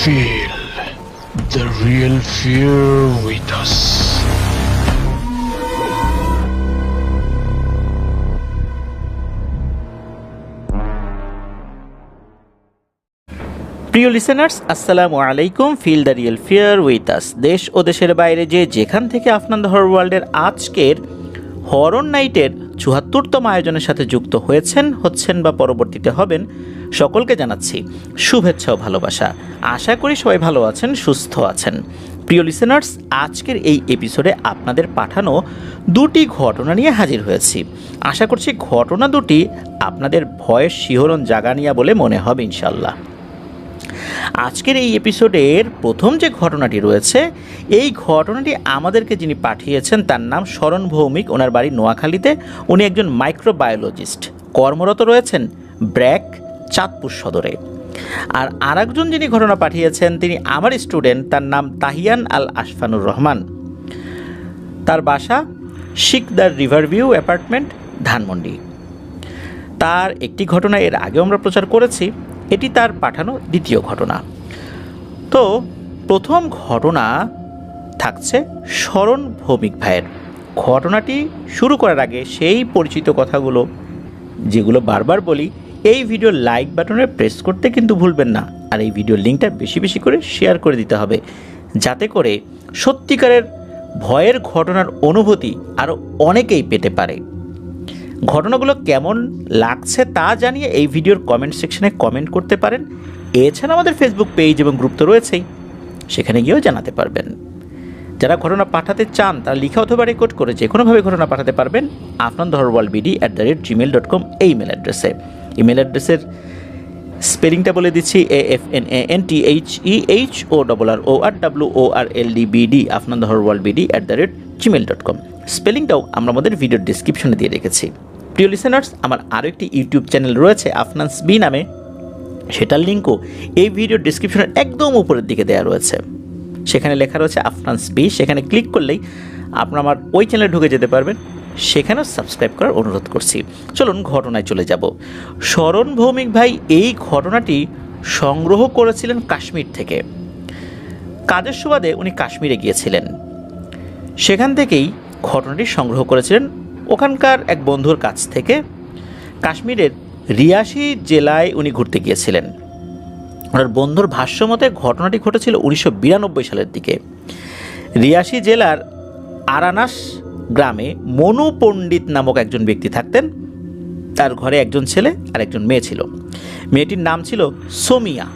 Feel the real fear with us. প্রিয় listeners, আসসালামু আলাইকুম। Feel the real fear with us. দেশ ও দেশের বাইরে যেখান থেকে আফনান দ্য হরর ওয়ার্ল্ডের আজকের হরর নাইটের ৭৪তম আয়োজনের সাথে যুক্ত হচ্ছেন বা পরবর্তীতে হবেন, সকলকে জানাচ্ছি শুভেচ্ছা ও ভালোবাসা। আশা করি সবাই ভালো আছেন, সুস্থ আছেন। প্রিয় লিসেনার্স, আজকের এই এপিসোডে আপনাদের পাঠানো দুটি ঘটনা নিয়ে হাজির হয়েছি। আশা করছি ঘটনা দুটি আপনাদের ভয়ের শিহরণ জাগানিয়া বলে মনে হবে ইনশাল্লাহ। আজকের এই এপিসোডের প্রথম যে ঘটনাটি রয়েছে, এই ঘটনাটি আমাদেরকে যিনি পাঠিয়েছেন তার নাম শরণ ভৌমিক। ওনার বাড়ি নোয়াখালীতে। উনি একজন মাইক্রোবায়োলজিস্ট, কর্মরত রয়েছেন ব্র্যাক, চাঁদপুর সদরে। আর আরেকজন যিনি ঘটনা পাঠিয়েছেন তিনি আমার স্টুডেন্ট, তার নাম তাহিয়ান আল আশফানুর রহমান। তার বাসা শিকদার রিভারভিউ অ্যাপার্টমেন্ট, ধানমন্ডি। তার একটি ঘটনা এর আগেও আমরা প্রচার করেছি, এটি তার পাঠানো দ্বিতীয় ঘটনা। তো প্রথম ঘটনা থাকছে শরণ ভৌমিক ভাইয়ের। ঘটনাটি শুরু করার আগে সেই পরিচিত কথাগুলো যেগুলো বারবার বলি, এই ভিডিও লাইক বাটনে প্রেস করতে কিন্তু ভুলবেন না। আর এই ভিডিওর লিঙ্কটা বেশি বেশি করে শেয়ার করে দিতে হবে, যাতে করে সত্যিকারের ভয়ের ঘটনার অনুভূতি আরও অনেকেই পেতে পারে। ঘটনাগুলো কেমন লাগছে তা জানিয়ে এই ভিডিওর কমেন্ট সেকশনে কমেন্ট করতে পারেন। এছাড়া আমাদের ফেসবুক পেজ এবং গ্রুপ তো রয়েছেই, সেখানে গিয়েও জানাতে পারবেন। যারা ঘটনা পাঠাতে চান তারা লিখা অথবা রেকর্ড করে যে কোনোভাবে ঘটনা পাঠাতে পারবেন afnanthehorrorworldbd@gmail.com এই ইমেল অ্যাড্রেসে। ইমেল অ্যাড্রেসের স্পেলিংটা বলে দিচ্ছি, AFNANTHEHORRORWORLDBD afnanthehorrorworldbd@gmail.com। স্পেলিংটাও আমরা আমাদের ভিডিওর ডিসক্রিপশনে দিয়ে রেখেছি। প্রিয় লিসেনার্স, আমার আরও একটি ইউটিউব চ্যানেল রয়েছে আফনানস বি নামে, সেটার লিঙ্কও এই ভিডিওর ডিসক্রিপশনের একদম উপরের দিকে দেওয়া রয়েছে। সেখানে লেখা রয়েছে আফনানস বি, সেখানে ক্লিক করলেই আপনারা আমার ওই চ্যানেলে ঢুকে যেতে পারবেন। সেখানেও সাবস্ক্রাইব করার অনুরোধ করছি। চলুন ঘটনায় চলে যাব। শরণ ভৌমিক ভাই এই ঘটনাটি সংগ্রহ করেছিলেন কাশ্মীর থেকে। কাজের সুবাদে উনি কাশ্মীরে গিয়েছিলেন, সেখান থেকেই ঘটনাটি সংগ্রহ করেছিলেন ওখানকার এক বন্ধুর কাছ থেকে। কাশ্মীরের রিয়াসি জেলায় উনি ঘুরতে গিয়েছিলেন। ওনার বন্ধুর ভাষ্য মতে ঘটনাটি ঘটেছিল 1992 সালের দিকে। রিয়াসি জেলার আরানাস গ্রামে মনু পণ্ডিত নামক একজন ব্যক্তি থাকতেন। তার ঘরে একজন ছেলে আর একজন মেয়ে ছিল। মেয়েটির নাম ছিল সোমিয়া।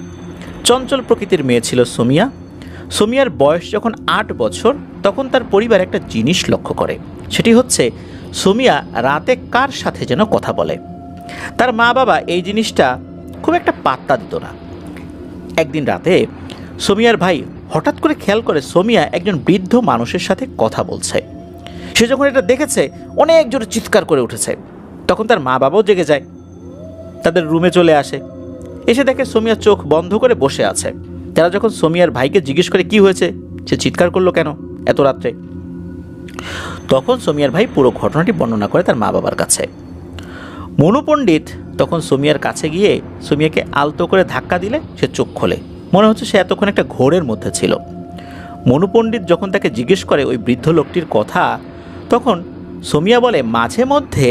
চঞ্চল প্রকৃতির মেয়ে ছিল সোমিয়া। সোমিয়ার বয়স যখন 8 বছর, তখন তার পরিবার একটা জিনিস লক্ষ্য করে। সেটি হচ্ছে সোমিয়া রাতে কার সাথে যেন কথা বলে। তার মা বাবা এই জিনিসটা খুব একটা পাত্তা দিত না। একদিন রাতে সোমিয়ার ভাই হঠাৎ করে খেয়াল করে সোমিয়া একজন বৃদ্ধ মানুষের সাথে কথা বলছে। সে যখন এটা দেখেছে অনেক জোরে চিৎকার করে উঠেছে। তখন তার মা বাবাও জেগে যায়, তাদের রুমে চলে আসে। এসে দেখে সোমিয়া চোখ বন্ধ করে বসে আছে। তারা যখন সোমিয়ার ভাইকে জিজ্ঞেস করে কি হয়েছে, সে চিৎকার করলো কেন এত রাত্রে, তখন সোমিয়ার ভাই পুরো ঘটনাটি বর্ণনা করে তার মা বাবার কাছে। মনু পণ্ডিত তখন সোমিয়ার কাছে গিয়ে সোমিয়াকে আলতো করে ধাক্কা দিলে সে চোখ খোলে। মনে হচ্ছে সে এতক্ষণ একটা ঘোরের মধ্যে ছিল। মনু পণ্ডিত যখন তাকে জিজ্ঞেস করে ওই বৃদ্ধ লোকটির কথা, তখন সোমিয়া বলে মাঝে মধ্যে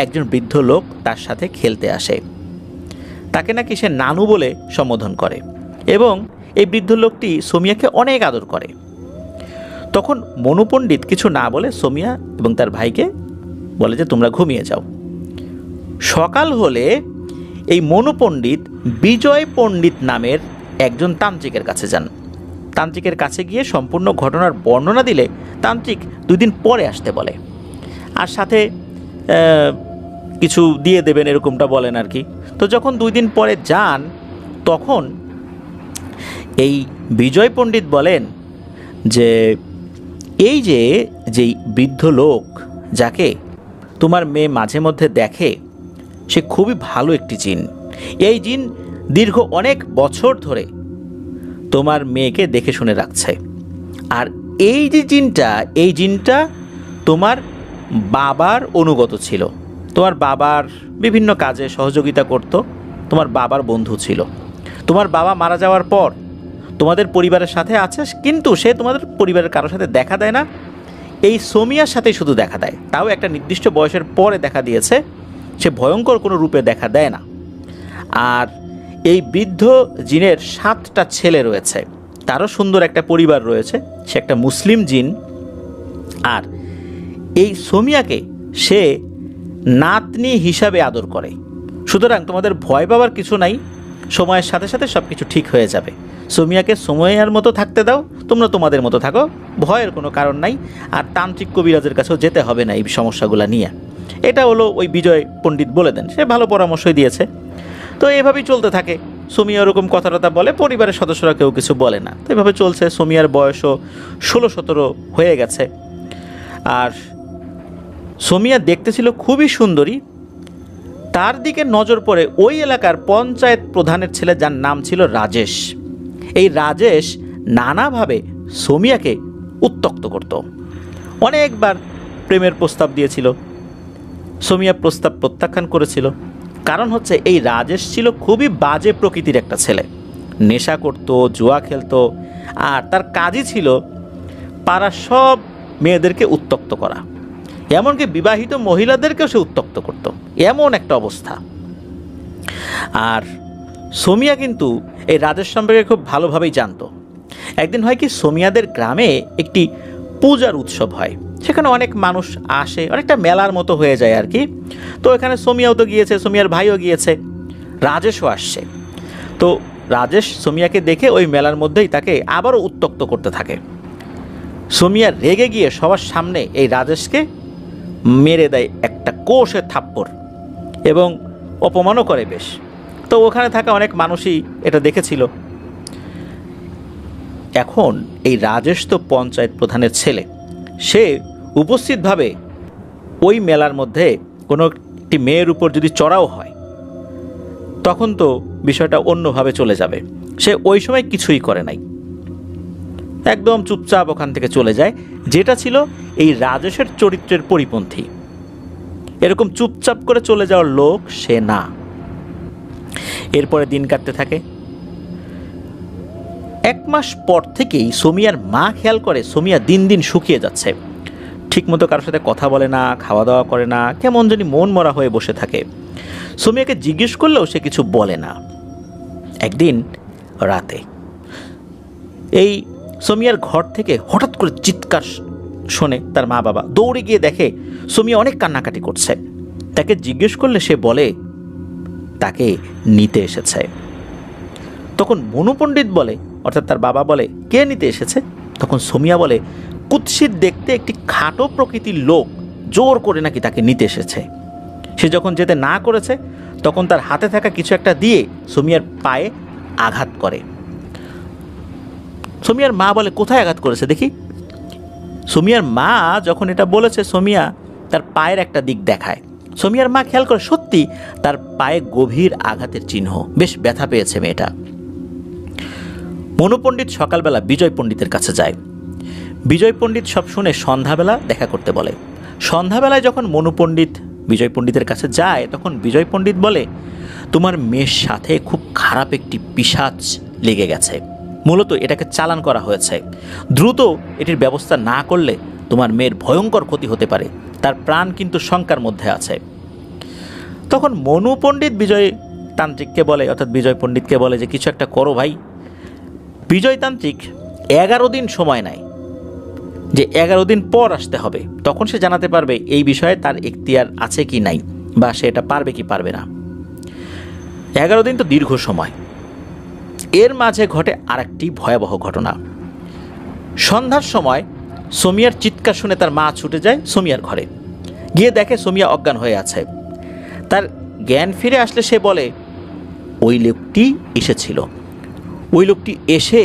একজন বৃদ্ধ লোক তার সাথে খেলতে আসে। তাকে নাকি সে নানু বলে সম্বোধন করে এবং এই বৃদ্ধ লোকটি সোমিয়াকে অনেক আদর করে। তখন মনু পণ্ডিত কিছু না বলে সোমিয়া এবং তার ভাইকে বলে যে তোমরা ঘুমিয়ে যাও। সকাল হলে এই মনু পণ্ডিত বিজয় পণ্ডিত নামের একজন তান্ত্রিকের কাছে যান। তান্ত্রিকের কাছে গিয়ে সম্পূর্ণ ঘটনার বর্ণনা দিলে তান্ত্রিক 2 দিন পরে আসতে বলে, আর সাথে কিছু দিয়ে দেবেন এরকমটা বলেন আর কি। তো যখন 2 দিন পরে যান, তখন এই বিজয় পণ্ডিত বলেন যে এই যেই বৃদ্ধ লোক যাকে তোমার মেয়ে মাঝে মধ্যে দেখে, সে খুবই ভালো একটি জিন। এই জিন দীর্ঘ অনেক বছর ধরে তোমার মেয়েকে দেখে শুনে রাখছে। আর এই জিনটা তোমার বাবার অনুগত ছিল। তোমার বাবার বিভিন্ন কাজে সহযোগিতা করত, তোমার বাবার বন্ধু ছিল। তোমার বাবা মারা যাওয়ার পর তোমাদের পরিবারের সাথে আছে, কিন্তু সে তোমাদের পরিবারের কারোর সাথে দেখা দেয় না, এই সোমিয়ার সাথেই শুধু দেখা দেয়, তাও একটা নির্দিষ্ট বয়সের পরে দেখা দিয়েছে, সে ভয়ঙ্কর কোনো রূপে দেখা দেয় না। আর এই বৃদ্ধ জিনের 7টা ছেলে রয়েছে, তারও সুন্দর একটা পরিবার রয়েছে, সে একটা মুসলিম জিন। আর এই সোমিয়াকে সে নাতনি হিসাবে আদর করে। সুতরাং তোমাদের ভয় পাওয়ার কিছু নাই, সময়ের সাথে সাথে সব কিছু ঠিক হয়ে যাবে। সোমিয়াকে সময়ের মতো থাকতে দাও, তোমরা তোমাদের মতো থাকো, ভয়ের কোনো কারণ নাই। আর তান্ত্রিক কবিরাজের কাছেও যেতে হবে না এই সমস্যাগুলো নিয়ে। এটা হলো ওই বিজয় পণ্ডিত বলে দেন, সে ভালো পরামর্শই দিয়েছে। তো এভাবেই চলতে থাকে। সোমিয়া ওরকম কথাটা বলে, পরিবারের সদস্যরা কেউ কিছু বলে না। তো এভাবে চলছে। সোমিয়ার বয়সও 16-17 হয়ে গেছে। আর সোমিয়া দেখতে ছিল খুবই সুন্দরী। তার দিকে নজর পড়ে ওই এলাকার পঞ্চায়েত প্রধানের ছেলে, যার নাম ছিল রাজেশ। এই রাজেশ নানাভাবে সোমিয়াকে উত্ত্যক্ত করত। অনেকবার প্রেমের প্রস্তাব দিয়েছিল, সোমিয়া প্রস্তাব প্রত্যাখ্যান করেছিল। কারণ হচ্ছে এই রাজেশ ছিল খুবই বাজে প্রকৃতির একটা ছেলে, নেশা করত, জুয়া খেলতো, আর তার কাজই ছিল পাড়ার সব মেয়েদেরকে উত্ত্যক্ত করা, এমনকি বিবাহিত মহিলাদেরকেও সে উত্ত্যক্ত করত। এমন একটা অবস্থা। আর সোমিয়া কিন্তু এই রাজেশ সম্পর্কে খুব ভালোভাবেই জানতো। একদিন হয় কি, সোমিয়াদের গ্রামে একটি পূজার উৎসব হয়, সেখানে অনেক মানুষ আসে, অনেকটা মেলার মতো হয়ে যায় আর কি। তো এখানে সোমিয়াও তো গিয়েছে, সোমিয়ার ভাইও গিয়েছে, রাজেশও আসছে। তো রাজেশ সোমিয়াকে দেখে ওই মেলার মধ্যেই তাকে আবারও উত্ত্যক্ত করতে থাকে। সোমিয়া রেগে গিয়ে সবার সামনে এই রাজেশকে মেরে দেয় একটা কোষের থাপ্পড়, এবং অপমানও করে বেশ। তো ওখানে থাকা অনেক মানুষই এটা দেখেছিল। এখন এই রাজেশ তো পঞ্চায়েত প্রধানের ছেলে, সে উপস্থিতভাবে ওই মেলার মধ্যে কোনো একটি মেয়ের উপর যদি চড়াও হয়, তখন তো বিষয়টা অন্যভাবে চলে যাবে। সে ওই সময় কিছুই করে নাই, একদম চুপচাপ ওখান থেকে চলে যায়, যেটা ছিল এই রাজেশের চরিত্রের পরিপন্থী। এরকম চুপচাপ করে চলে যাওয়ার লোক সে না। এরপরে দিন কাটতে থাকে। 1 মাস পর থেকেই সোমিয়ার মা খেয়াল করে সোমিয়া দিন দিন শুকিয়ে যাচ্ছে, ঠিকমতো কারোর সাথে কথা বলে না, খাওয়া দাওয়া করে না, কেমন জানি মন মরা হয়ে বসে থাকে। সোমিয়াকে জিজ্ঞেস করলেও সে কিছু বলে না। একদিন রাতে এই সোমিয়ার ঘর থেকে হঠাৎ করে চিৎকার শোনে তার মা বাবা। দৌড়ে গিয়ে দেখে সোমিয়া অনেক কান্নাকাটি করছে। তাকে জিজ্ঞেস করলে সে বলে তাকে নিতে এসেছে। তখন মনু পণ্ডিত বলে, অর্থাৎ তার বাবা বলে, কে নিতে এসেছে? তখন সোমিয়া বলে, কুৎসিত দেখতে একটি খাটো প্রকৃতির লোক জোর করে নাকি তাকে নিতে এসেছে। সে যখন যেতে না করেছে, তখন তার হাতে থাকা কিছু একটা দিয়ে সোমিয়ার পায়ে আঘাত করে। সোমিয়ার মা বলে, কোথায় আঘাত করেছে দেখি? সোমিয়ার মা যখন এটা বলেছে, সোমিয়া তার পায়ের একটা দিক দেখায়। সোমিয়ার মা খেয়াল করে সত্যি তার পায়ে গভীর আঘাতের চিহ্ন, বেশ ব্যথা পেয়েছে মেয়েটা। মনু পণ্ডিত সকালবেলা বিজয় পণ্ডিতের কাছে যায়। বিজয় পণ্ডিত সব শুনে সন্ধ্যাবেলা দেখা করতে বলে। সন্ধ্যাবেলায় যখন মনু পণ্ডিত বিজয় পণ্ডিতের কাছে যায়, তখন বিজয় পণ্ডিত বলে, তোমার মেয়ের সাথে খুব খারাপ একটি পিশাচ লেগে গেছে, মূলত এটাকে চালান করা হয়েছে। দ্রুত এটির ব্যবস্থা না করলে তোমার মেয়ের ভয়ঙ্কর ক্ষতি হতে পারে, তার প্রাণ কিন্তু শঙ্কার মধ্যে আছে। তখন মনু পণ্ডিত বিজয় তান্ত্রিককে বলে, অর্থাৎ বিজয় পণ্ডিতকে বলে যে কিছু একটা করো ভাই। বিজয় তান্ত্রিক 11 দিন সময় নেয়, যে 11 দিন পর আসতে হবে, তখন সে জানাতে পারবে এই বিষয়ে তার এখতিয়ার আছে কি নাই, বা সে এটা পারবে কি পারবে না। 11 দিন তো দীর্ঘ সময়। এর মাঝে ঘটে আরেকটি ভয়াবহ ঘটনা। সন্ধ্যার সময় সোমিয়ার চিৎকার শুনে তার মা ছুটে যায় সোমিয়ার ঘরে, গিয়ে দেখে সোমিয়া অজ্ঞান হয়ে আছে। তার জ্ঞান ফিরে আসলে সে বলে, ওই লোকটি এসেছিল, ওই লোকটি এসে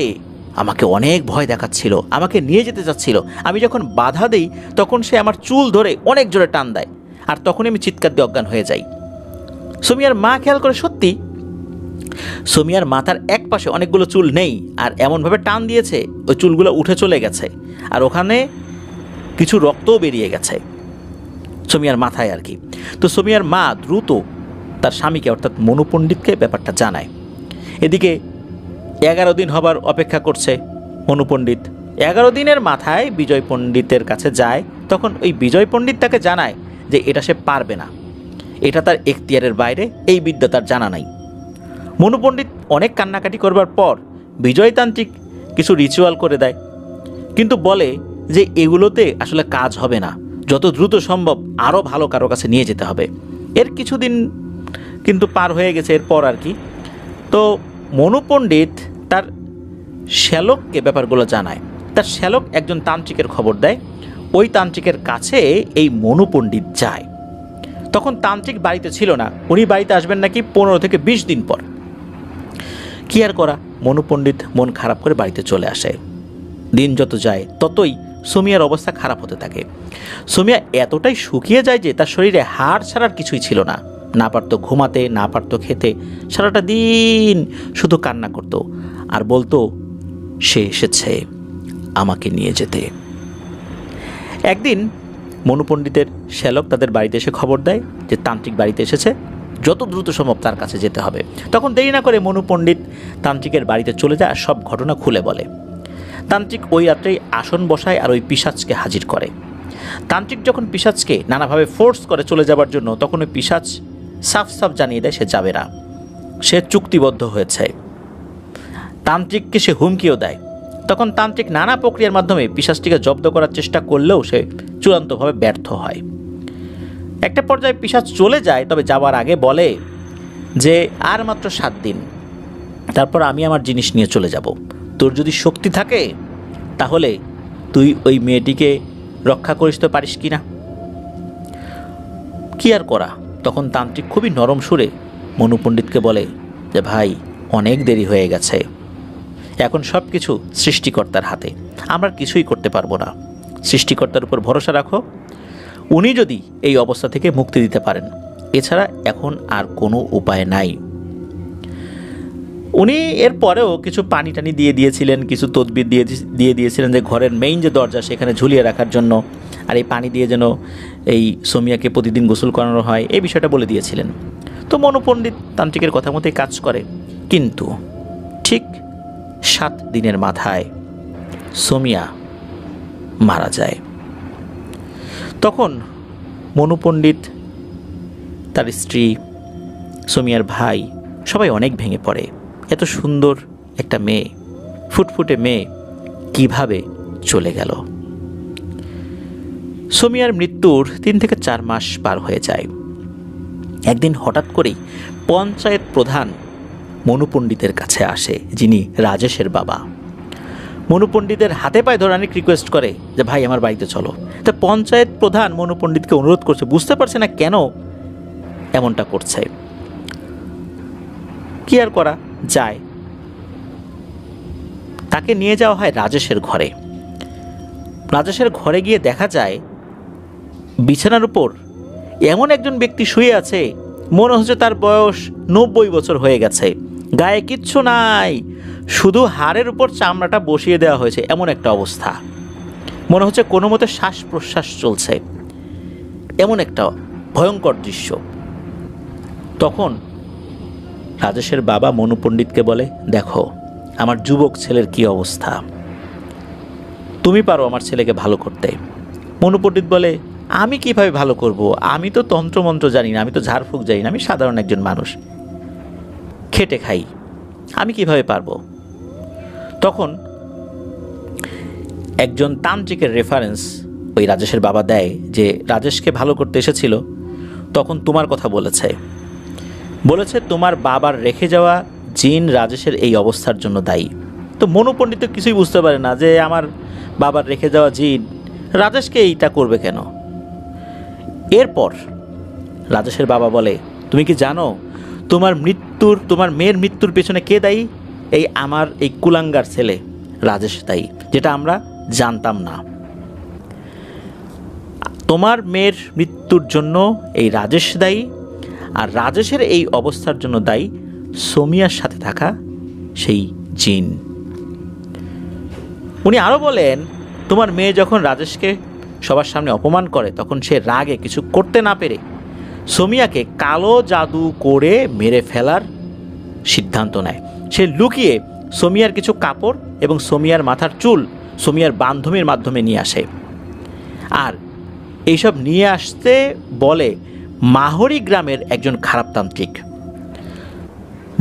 আমাকে অনেক ভয় দেখাচ্ছিল, আমাকে নিয়ে যেতে চাচ্ছিল। আমি যখন বাধা দেই, তখন সে আমার চুল ধরে অনেক জোরে টান দেয়, আর তখনই আমি চিৎকার দিয়ে অজ্ঞান হয়ে যাই। সোমিয়ার মা খেয়াল করে সত্যি সোমিয়ার মাথার এক পাশে অনেকগুলো চুল নেই, আর এমনভাবে টান দিয়েছে ওই চুলগুলো উঠে চলে গেছে, আর ওখানে কিছু রক্তও বেরিয়ে গেছে সোমিয়ার মাথায় আর কি। তো সোমিয়ার মা দ্রুত তার স্বামীকে, অর্থাৎ মনু পণ্ডিতকে ব্যাপারটা জানায়। এদিকে 11 দিন হবার অপেক্ষা করছে মনু পণ্ডিত। 11 দিনের মাথায় বিজয় পণ্ডিতের কাছে যায়। তখন ওই বিজয় পণ্ডিত তাকে জানায় যে এটা সে পারবে না, এটা তার এখতিয়ারের বাইরে, এই বিদ্যা তার জানা নাই। মনু পণ্ডিত অনেক কান্নাকাটি করবার পর বিজয়তান্ত্রিক কিছু রিচুয়াল করে দেয়, কিন্তু বলে যে এগুলোতে আসলে কাজ হবে না, যত দ্রুত সম্ভব আরও ভালো কারো কাছে নিয়ে যেতে হবে। এর কিছুদিন কিন্তু পার হয়ে গেছে এরপর আর কি। তো মনু পণ্ডিত তার শ্যালককে ব্যাপারগুলো জানায়। তার শ্যালক একজন তান্ত্রিকের খবর দেয়, ওই তান্ত্রিকের কাছে এই মনু পণ্ডিত যায়। তখন তান্ত্রিক বাড়িতে ছিল না, উনি বাড়িতে আসবেন নাকি 15 থেকে 20 দিন পর। কি আর করা, মনু পণ্ডিত মন খারাপ করে বাড়িতে চলে আসে। দিন যত যায় ততই সুমিয়ার অবস্থা খারাপ হতে থাকে। সুমিয়া এতটাই শুকিয়ে যায় যে তার শরীরে হাড় ছাড়ার কিছুই ছিল না। না পারতো ঘুমাতে, না পারতো খেতে, সারাটা দিন শুধু কান্না করতো আর বলতো সে এসেছে আমাকে নিয়ে যেতে। একদিন মনু পণ্ডিতের শ্যালক তাদের বাড়িতে এসে খবর দেয় যে তান্ত্রিক বাড়িতে এসেছে, যত দ্রুত সম্ভব তার কাছে যেতে হবে। তখন দেরি না করে মনু পণ্ডিত তান্ত্রিকের বাড়িতে চলে যায় আর সব ঘটনা খুলে বলে। তান্ত্রিক ওই রাত্রেই আসন বসায় আর ওই পিশাচকে হাজির করে। তান্ত্রিক যখন পিশাচকে নানাভাবে ফোর্স করে চলে যাবার জন্য, তখন ওই পিশাচ সাফ সাফ জানিয়ে দেয় সে যাবে না, সে চুক্তিবদ্ধ হয়েছে। তান্ত্রিককে সে হুমকিও দেয়। তখন তান্ত্রিক নানা প্রক্রিয়ার মাধ্যমে পিশাচটিকে জব্দ করার চেষ্টা করলেও সে চূড়ান্তভাবে ব্যর্থ হয়। একটা পর্যায়ে পিশাচ চলে যায়, তবে যাওয়ার আগে বলে যে আর মাত্র 7 দিন, তারপর আমি আমার জিনিস নিয়ে চলে যাব। তোর যদি শক্তি থাকে তাহলে তুই ওই মেয়েটিকে রক্ষা করিস তো পারিস কি না। কি আর করা, তখন তান্ত্রিক খুবই নরম সুরে মনু পণ্ডিতকে বলে যে ভাই, অনেক দেরি হয়ে গেছে, এখন সব কিছু সৃষ্টিকর্তার হাতে, আমরা কিছুই করতে পারবো না। সৃষ্টিকর্তার উপর ভরসা রাখো, উনি যদি এই অবস্থা থেকে মুক্তি দিতে পারেন, এছাড়া এখন আর কোনো উপায় নাই। উনি এর পরেও কিছু পানি টানি দিয়ে দিয়েছিলেন, কিছু তদবির দিয়ে দিয়েছিলেন যে ঘরের মেইন যে দরজা সেখানে ঝুলিয়ে রাখার জন্য, আর এই পানি দিয়ে যেন এই সুমিয়াকে প্রতিদিন গোসল করানো হয়, এই বিষয়টা বলে দিয়েছিলেন। তো মনু পণ্ডিত তান্ত্রিকের কথা মতোই কাজ করে। কিন্তু ঠিক 7 দিনের মাথায় সুমিয়া মারা যায়। তখন মনু পণ্ডিত, তার স্ত্রী, সুমিয়ার ভাই সবাই অনেক ভেঙে পড়ে। এত সুন্দর একটা মেয়ে, ফুটফুটে মেয়ে কিভাবে চলে গেল। সুমিয়ার মৃত্যুর 3 থেকে 4 মাস পার হয়ে যায়। একদিন হঠাৎ করেই পঞ্চায়েত প্রধান মনু পণ্ডিতের কাছে আসে, যিনি রাজেশের বাবা। মনু পণ্ডিতের হাতে পায়ে ধরে অনেক রিকোয়েস্ট করে যে ভাই আমার বাড়িতে চলো। তা পঞ্চায়েত প্রধান মনু পণ্ডিতকে অনুরোধ করছে, বুঝতে পারছে না কেন এমনটা করছে। কি আর করা যায়, তাকে নিয়ে যাওয়া হয় রাজেশের ঘরে। রাজেশের ঘরে গিয়ে দেখা যায় বিছানার উপর এমন একজন ব্যক্তি শুয়ে আছে, মনে হচ্ছে তার বয়স 90 বছর হয়ে গেছে। গায়ে কিচ্ছু নাই, শুধু হাড়ের উপর চামড়াটা বসিয়ে দেওয়া হয়েছে, এমন একটা অবস্থা। মনে হচ্ছে কোনো মতে শ্বাস প্রশ্বাস চলছে, এমন একটা ভয়ঙ্কর দৃশ্য। তখন রাজেশের বাবা মনু পণ্ডিতকে বলে, দেখো আমার যুবক ছেলের কি অবস্থা, তুমি পারো আমার ছেলেকে ভালো করতে। মনু পণ্ডিত বলে, আমি কিভাবে ভালো করব, আমি তো তন্ত্রমন্ত্র জানি না, আমি তো ঝাড়ফুঁক জানি না, আমি সাধারণ একজন মানুষ, খেটে খাই, আমি কিভাবে পারবো। তখন একজন তান্ত্রিকের রেফারেন্স ওই রাজেশের বাবা দেয় যে রাজেশকে ভালো করতে এসেছিল, তখন তোমার কথা বলেছে তোমার বাবার রেখে যাওয়া জিন রাজেশের এই অবস্থার জন্য দায়ী। তো মনু পণ্ডিত কিছুই বুঝতে পারে না যে আমার বাবার রেখে যাওয়া জিন রাজেশকে এইটা করবে কেন। এরপর রাজেশের বাবা বলে, তুমি কি জানো তোমার মেয়ের মৃত্যুর পেছনে কে দায়ী? এই আমার এই কুলাঙ্গার ছেলে রাজেশ দায়ী, যেটা আমরা জানতাম না। তোমার মেয়ের মৃত্যুর জন্য এই রাজেশ দায়ী, আর রাজেশের এই অবস্থার জন্য দায়ী সুমিয়ার সাথে থাকা সেই জিন। উনি আরও বলেন, তোমার মেয়ে যখন রাজেশকে সবার সামনে অপমান করে, তখন সে রাগে কিছু করতে না পেরে সুমিয়াকে কালো জাদু করে মেরে ফেলার সিদ্ধান্ত নেয়। সে লুকিয়ে সোমিয়ার কিছু কাপড় এবং সোমিয়ার মাথার চুল সোমিয়ার বান্ধবীর মাধ্যমে নিয়ে আসে। আর এইসব নিয়ে আসতে বলে মাহরি গ্রামের একজন খারাপ তান্ত্রিক।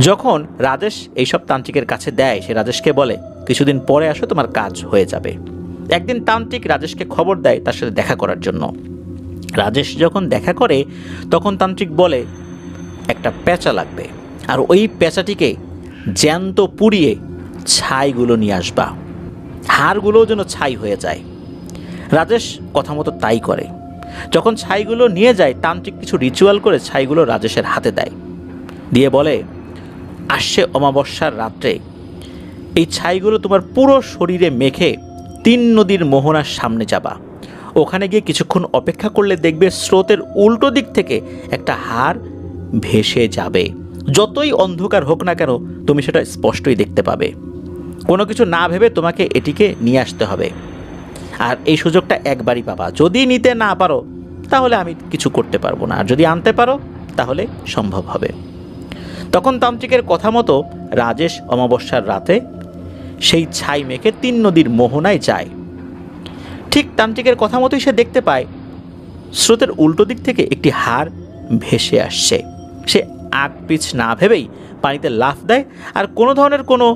যখন রাজেশ এইসব তান্ত্রিকের কাছে দেয়, সে রাজেশকে বলে কিছুদিন পরে আসো, তোমার কাজ হয়ে যাবে। একদিন তান্ত্রিক রাজেশকে খবর দেয় তার সাথে দেখা করার জন্য। রাজেশ যখন দেখা করে তখন তান্ত্রিক বলে একটা পেঁচা লাগবে, আর ওই পেঁচাটিকে জ্যান্ত পুড়িয়ে ছাইগুলো নিয়ে আসবা, হাড়গুলোও যেন ছাই হয়ে যায়। রাজেশ কথা মতো তাই করে। যখন ছাইগুলো নিয়ে যায়, তান্ত্রিক কিছু রিচুয়াল করে ছাইগুলো রাজেশের হাতে দেয়, দিয়ে বলে আসছে অমাবস্যার রাত্রে এই ছাইগুলো তোমার পুরো শরীরে মেখে 3 নদীর মোহনার সামনে যাবা। ওখানে গিয়ে কিছুক্ষণ অপেক্ষা করলে দেখবে স্রোতের উল্টো দিক থেকে একটা হাড় ভেসে যাবে। যতই অন্ধকার হোক না কেন তুমি সেটা স্পষ্টই দেখতে পাবে। কোনো কিছু না ভেবে তোমাকে এটিকে নিয়ে আসতে হবে, আর এই সুযোগটা একবারই পাবা। যদি নিতে না পারো তাহলে আমি কিছু করতে পারবো না, আর যদি আনতে পারো তাহলে সম্ভব হবে। তখন তান্ত্রিকের কথা মতো রাজেশ অমাবস্যার রাতে সেই ছাই মেখে 3 নদীর মোহনায় যায়। ঠিক তান্ত্রিকের কথা মতোই সে দেখতে পায় স্রোতের উল্টো দিক থেকে একটি হাড় ভেসে আসছে। সে আগ পিছ না ভেবেই পানিতে লাফ দেয়, আর কোনো ধরনের কোনো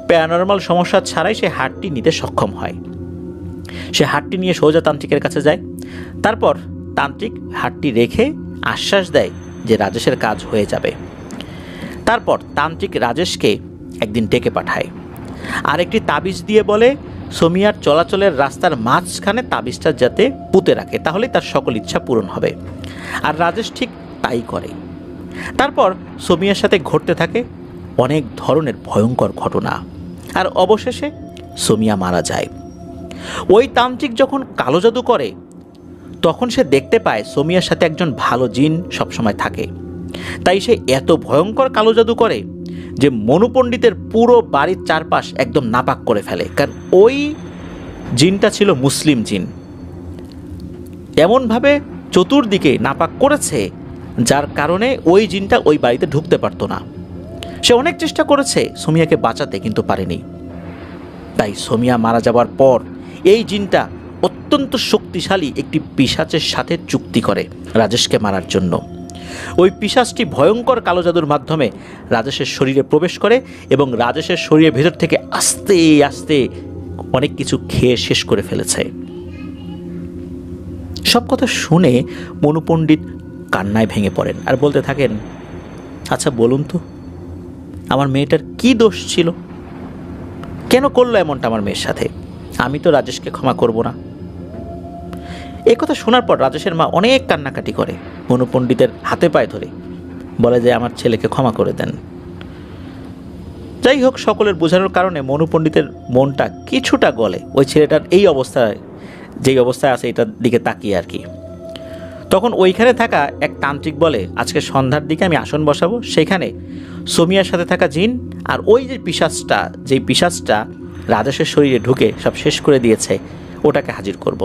প্যারানর্মাল সমস্যা ছাড়াই সে হাড়টি নিতে সক্ষম হয়। সে হাড়টি নিয়ে সোজা তান্ত্রিকের কাছে যায়। তারপর তান্ত্রিক হাড়টি রেখে আশ্বাস দেয় যে রাজেশের কাজ হয়ে যাবে। তারপর তান্ত্রিক রাজেশকে একদিন ডেকে পাঠায়, আর একটি তাবিজ দিয়ে বলে সোমিয়ার চলাচলের রাস্তার মাঝখানে তাবিজটা যাতে পুঁতে রাখে, তাহলেই তার সকল ইচ্ছা পূরণ হবে। আর রাজেশ ঠিক তাই করে। তারপর সোমিয়ার সাথে ঘটতে থাকে অনেক ধরনের ভয়ঙ্কর ঘটনা, আর অবশেষে সোমিয়া মারা যায়। ওই তান্ত্রিক যখন কালো জাদু করে তখন সে দেখতে পায় সোমিয়ার সাথে একজন ভালো জিন সবসময় থাকে। তাই সে এত ভয়ঙ্কর কালো জাদু করে যে মনু পণ্ডিতের পুরো বাড়ির চারপাশ একদম নাপাক করে ফেলে, কারণ ওই জিনটা ছিল মুসলিম জিন। এমনভাবে চতুর্দিকে নাপাক করেছে যার কারণে ওই জিনটা ওই বাড়িতে ঢুকতে পারতো না। সে অনেক চেষ্টা করেছে সোমিয়াকে বাঁচাতে, কিন্তু পারেনি। তাই সোমিয়া মারা যাবার পর এই জিনটা অত্যন্ত শক্তিশালী একটি পিশাচের সাথে চুক্তি করে রাজেশকে মারার জন্য। ওই পিশাচটি ভয়ঙ্কর কালো জাদুর মাধ্যমে রাজেশের শরীরে প্রবেশ করে এবং রাজেশের শরীরের ভেতর থেকে আস্তে আস্তে অনেক কিছু খেয়ে শেষ করে ফেলেছে। সব কথা শুনে মনু পণ্ডিত কান্নায় ভেঙে পড়েন আর বলতে থাকেন, আচ্ছা বলুন তো, আমার মেয়েটার কি দোষ ছিল? কেন করলো এমনটা আমার মেয়ের সাথে? আমি তো রাজেশকে ক্ষমা করব না। এই কথা শোনার পর রাজেশের মা অনেক কান্নাকাটি করে, মনু পণ্ডিতের হাতে পায়ে ধরে বলে যে আমার ছেলেকে ক্ষমা করে দেন। যাই হোক, সকলের বোঝানোর কারণে মনু পণ্ডিতের মনটা কিছুটা গলে ওই ছেলেটার এই অবস্থায়, যেই অবস্থায় আছে এটার দিকে তাকিয়ে আর কি। তখন ওইখানে থাকা এক তান্ত্রিক বলে আজকে সন্ধ্যার দিকে আমি আসন বসাবো, সেখানে সোমিয়ার সাথে থাকা জিন আর ওই যে পিশাচটা, যেই পিশাচটা রাজেশের শরীরে ঢুকে সব শেষ করে দিয়েছে, ওটাকে হাজির করব।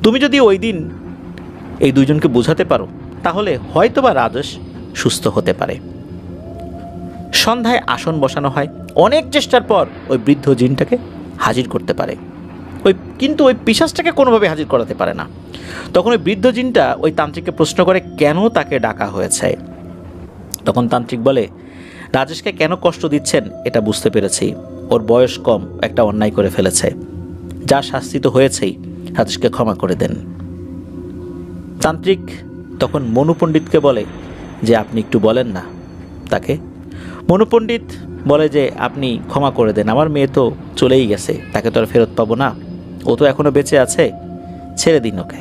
তুমি যদি ওই দিন এই দুইজনকে বোঝাতে পারো তাহলে হয়তোবা রাজেশ সুস্থ হতে পারে। সন্ধ্যায় আসন বসানো হয়। অনেক চেষ্টার পর ওই বৃদ্ধ জিনটাকে হাজির করতে পারে, কিন্তু ওই পিশাচটাকে কোনোভাবে হাজির করাতে পারে না। তখন ওই বৃদ্ধ জিনটা ওই তান্ত্রিককে প্রশ্ন করে কেন তাকে ডাকা হয়েছে। তখন তান্ত্রিক বলে রাজেশকে কেন কষ্ট দিচ্ছেন এটা বুঝতে পেরেছি, ওর বয়স কম, একটা অন্যায় করে ফেলেছে, যা শাস্তি তো হয়েছেই, রাজেশকে ক্ষমা করে দেন। তান্ত্রিক তখন মনু পণ্ডিতকে বলে যে আপনি একটু বলেন না তাকে। মনু পণ্ডিত বলে যে আপনি ক্ষমা করে দেন, আমার মেয়ে তো চলেই গেছে, তাকে তো আর ফেরত পাবো না, ও তো এখনো বেঁচে আছে, ছেড়ে দিন ওকে।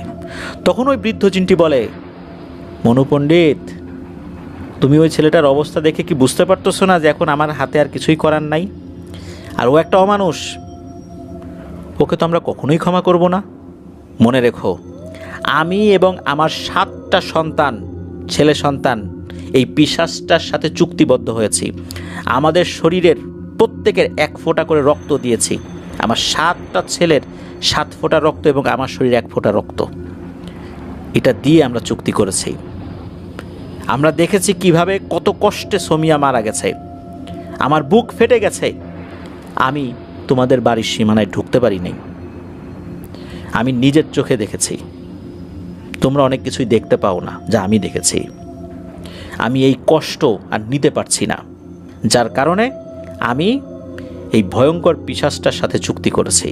তখন ওই বৃদ্ধ জিনটি বলে মনু পণ্ডিত, তুমি ওই ছেলেটার অবস্থা দেখে কি বুঝতে পারতেছো না যে এখন আমার হাতে আর কিছুই করার নাই? আর ও একটা অমানুষ, ওকে তো আমরা কখনোই ক্ষমা করব না। মনে রেখো, আমি এবং আমার 7টা সন্তান, ছেলে সন্তান, এই পিশাচটার সাথে চুক্তিবদ্ধ হয়েছি। আমাদের শরীরের প্রত্যেকের 1 ফোঁটা করে রক্ত দিয়েছি। আমার 7টা ছেলের 7 ফোঁটা রক্ত এবং আমার শরীরে 1 ফোঁটা রক্ত, এটা দিয়ে আমরা চুক্তি করেছি। আমরা দেখেছি কিভাবে কত কষ্টে সোমিয়া মারা গেছে, আমার বুক ফেটে গেছে আমি তোমাদের বাড়ির সীমানায় ঢুকতে পারি নাই। আমি নিজের চোখে দেখেছি। তোমরা অনেক কিছুই দেখতে পাও না, যা আমি দেখেছি। আমি এই কষ্ট আর নিতে পারছি না, যার কারণে আমি এই ভয়ঙ্কর পিশাচটার সাথে চুক্তি করেছি,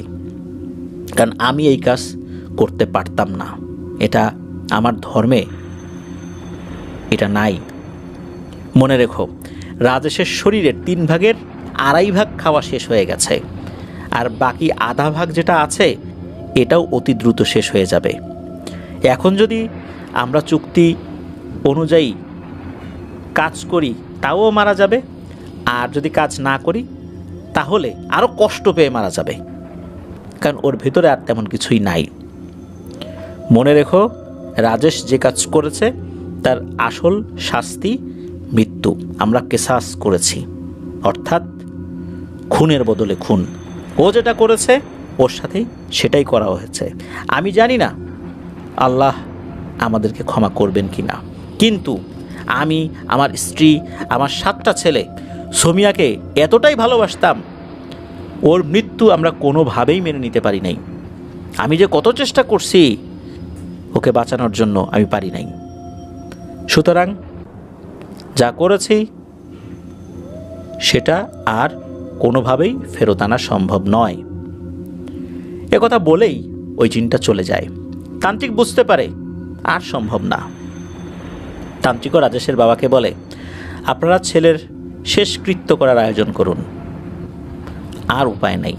কারণ আমি এই কাজ করতে পারতাম না। এটা আমার ধর্মে এটা নাই। মনে রেখো, রাজেশের শরীরের 3 ভাগের 2.5 ভাগ খাওয়া শেষ হয়ে গেছে, আর বাকি আধা ভাগ যেটা আছে এটাও অতি দ্রুত শেষ হয়ে যাবে। এখন যদি আমরা চুক্তি অনুযায়ী কাজ করি তাও মারা যাবে, আর যদি কাজ না করি তাহলে আরও কষ্ট পেয়ে মারা যাবে, কারণ ওর ভেতরে আর তেমন কিছুই নাই। মনে রেখো, রাজেশ যে কাজ করেছে তার আসল শাস্তি মৃত্যু। আমরা কেসাস করেছি, অর্থাৎ খুনের বদলে খুন। ও যেটা করেছে ওর সাথেই সেটাই করা হয়েছে। আমি জানি না আল্লাহ আমাদেরকে ক্ষমা করবেন কি না, কিন্তু আমি, আমার স্ত্রী, আমার 7টা ছেলে, সোমিয়াকে এতটাই ভালোবাসতাম, ওর মৃত্যু আমরা কোনোভাবেই মেনে নিতে পারি নাই। আমি যে কত চেষ্টা করছি ওকে বাঁচানোর জন্য, আমি পারি নাই। সুতরাং যা করেছি সেটা আর কোনোভাবেই ফেরত আনা সম্ভব নয়। একথা বলেই ওই জিনটা চলে যায়। তান্ত্রিক বুঝতে পারে আর সম্ভব না। তান্ত্রিকও রাজেশের বাবাকে বলে, আপনারা ছেলের শেষকৃত্য করার আয়োজন করুন, আর উপায় নেই।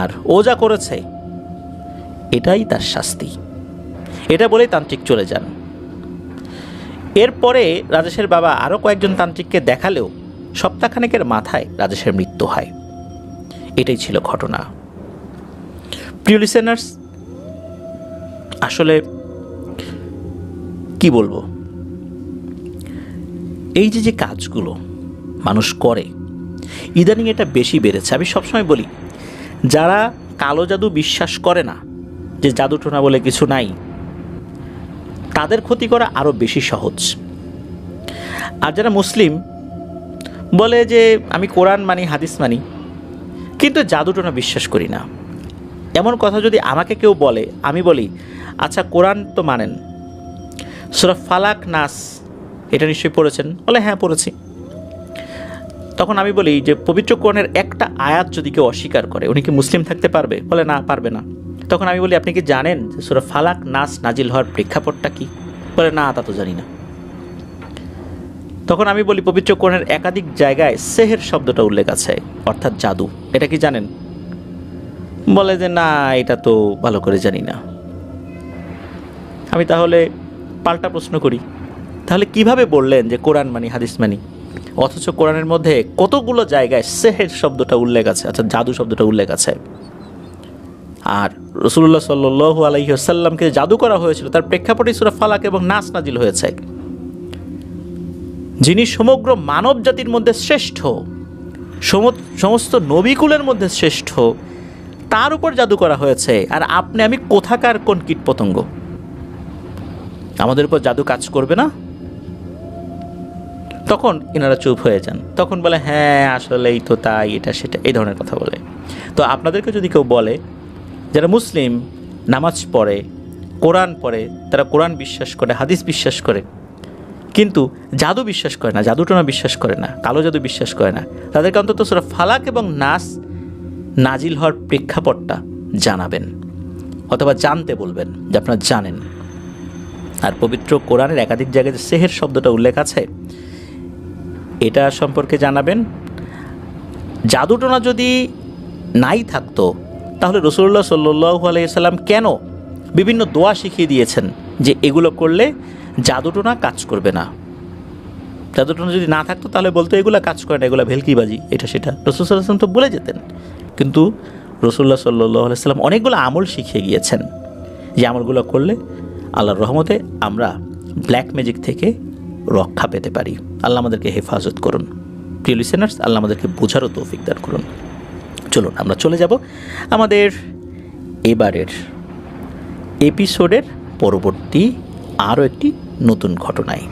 আর ও যা করেছে এটাই তার শাস্তি। এটা বলেই তান্ত্রিক চলে যান। এরপরে রাজেশের বাবা আরও কয়েকজন তান্ত্রিককে দেখালেও সপ্তাহখানেকের মাথায় রাজেশের মৃত্যু হয়। এটাই ছিল ঘটনা। প্রিয় লিসেনার্স, আসলে কি বলবো, এই যে কাজগুলো মানুষ করে ইদানিং এটা বেশি বেড়েছে। আমি সবসময় বলি, যারা কালো জাদু বিশ্বাস করে না, যে জাদুটোনা বলে কিছু নাই, তাদের ক্ষতি করা আরও বেশি সহজ। আর যারা মুসলিম বলে যে আমি কোরআন মানি, হাদিস মানি, কিন্তু জাদুটোনা বিশ্বাস করি না, এমন কথা যদি আমাকে কেউ বলে, আমি বলি, আচ্ছা কোরআন তো মানেন, সূরা ফালাক, নাস এটা নিশ্চয়ই পড়েছেন? বলে হ্যাঁ পড়েছি। তখন আমি বলি যে পবিত্র কোরআনের একটা আয়াত যদি কেউ অস্বীকার করে, উনি কি মুসলিম থাকতে পারবে? বলে না, পারবে না। তখন আমি বলি, আপনি কি জানেন যে সূরা ফালাক, নাস নাজিল হওয়ার প্রেক্ষাপটটা কি? বলে না, তা তো জানি না। তখন আমি বলি, পবিত্র কোরআনের একাধিক জায়গায় সেহের শব্দটা উল্লেখ আছে, অর্থাৎ জাদু, এটা কি জানেন? বলে যে না, এটা তো ভালো করে জানি না। আমি তাহলে পাল্টা প্রশ্ন করি, তাহলে কিভাবে বললেন যে কোরআন মানি, হাদিস মানি, অথচ কোরআনের মধ্যে কতগুলো জায়গায় সেহের শব্দটা উল্লেখ আছে, আচ্ছা জাদু শব্দটা উল্লেখ আছে। আর রাসূলুল্লাহ সাল্লাল্লাহু আলাইহি ওয়াসাল্লামকে জাদু করা হয়েছিল তার প্রেক্ষাপটে সূরা ফালাক এবং নাস নাজিল হয়েছে। যিনি সমগ্র মানব জাতির মধ্যে শ্রেষ্ঠ, সমস্ত নবীকুলের মধ্যে শ্রেষ্ঠ, তার উপর জাদু করা হয়েছে। আর আপনি আমি কোথাকার কোন কীটপতঙ্গ? আমাদের উপর জাদু কাজ করবে না? তখন এনারা চুপ হয়ে যান। তখন বলে হ্যাঁ আসলেই তো তাই, এটা সেটা, এই ধরনের কথা বলে। তো আপনাদেরকে যদি কেউ বলে, যারা মুসলিম, নামাজ পড়ে, কোরআন পড়ে, তারা কোরআন বিশ্বাস করে, হাদিস বিশ্বাস করে, কিন্তু জাদু বিশ্বাস করে না, জাদুটোনা বিশ্বাস করে না, কালো জাদু বিশ্বাস করে না, তাদেরকে অন্তত সূরা ফালাক এবং নাস নাজিল হওয়ার প্রেক্ষাপটটা জানাবেন, অথবা জানতে বলবেন যে আপনারা জানেন। আর পবিত্র কোরআনের একাধিক জায়গায় যে সেহের শব্দটা উল্লেখ আছে, এটা সম্পর্কে জানাবেন। জাদুটোনা যদি নাই থাকতো, তাহলে রাসূলুল্লাহ সাল্লাল্লাহু আলাইহি ওয়াসাল্লাম কেন বিভিন্ন দোয়া শিখিয়ে দিয়েছেন যে এগুলো করলে জাদুটোনা কাজ করবে না? জাদুটোনা যদি না থাকতো তাহলে বলতো এগুলো কাজ করে না, এগুলো ভেলকিবাজি, এটা সেটা। রাসূল সাল্লাল্লাহু আলাইহি ওয়াসাল্লাম তো বলে যেতেন, কিন্তু রাসূলুল্লাহ সাল্লাল্লাহু আলাইহি ওয়াসাল্লাম অনেকগুলো আমল শিখিয়ে গিয়েছেন, যে আমলগুলো করলে আল্লাহর রহমতে আমরা ব্ল্যাক ম্যাজিক থেকে রক্ষা পেতে পারি। আল্লাহ আমাদেরকে হেফাজত করুন। প্রিয় লিসেনার্স, আল্লাহ আমাদেরকে বোঝারও তৌফিক দান করুন। চলুন আমরা চলে যাব আমাদের এবারের এপিসোডের পরবর্তী আরও একটি নতুন ঘটনায়।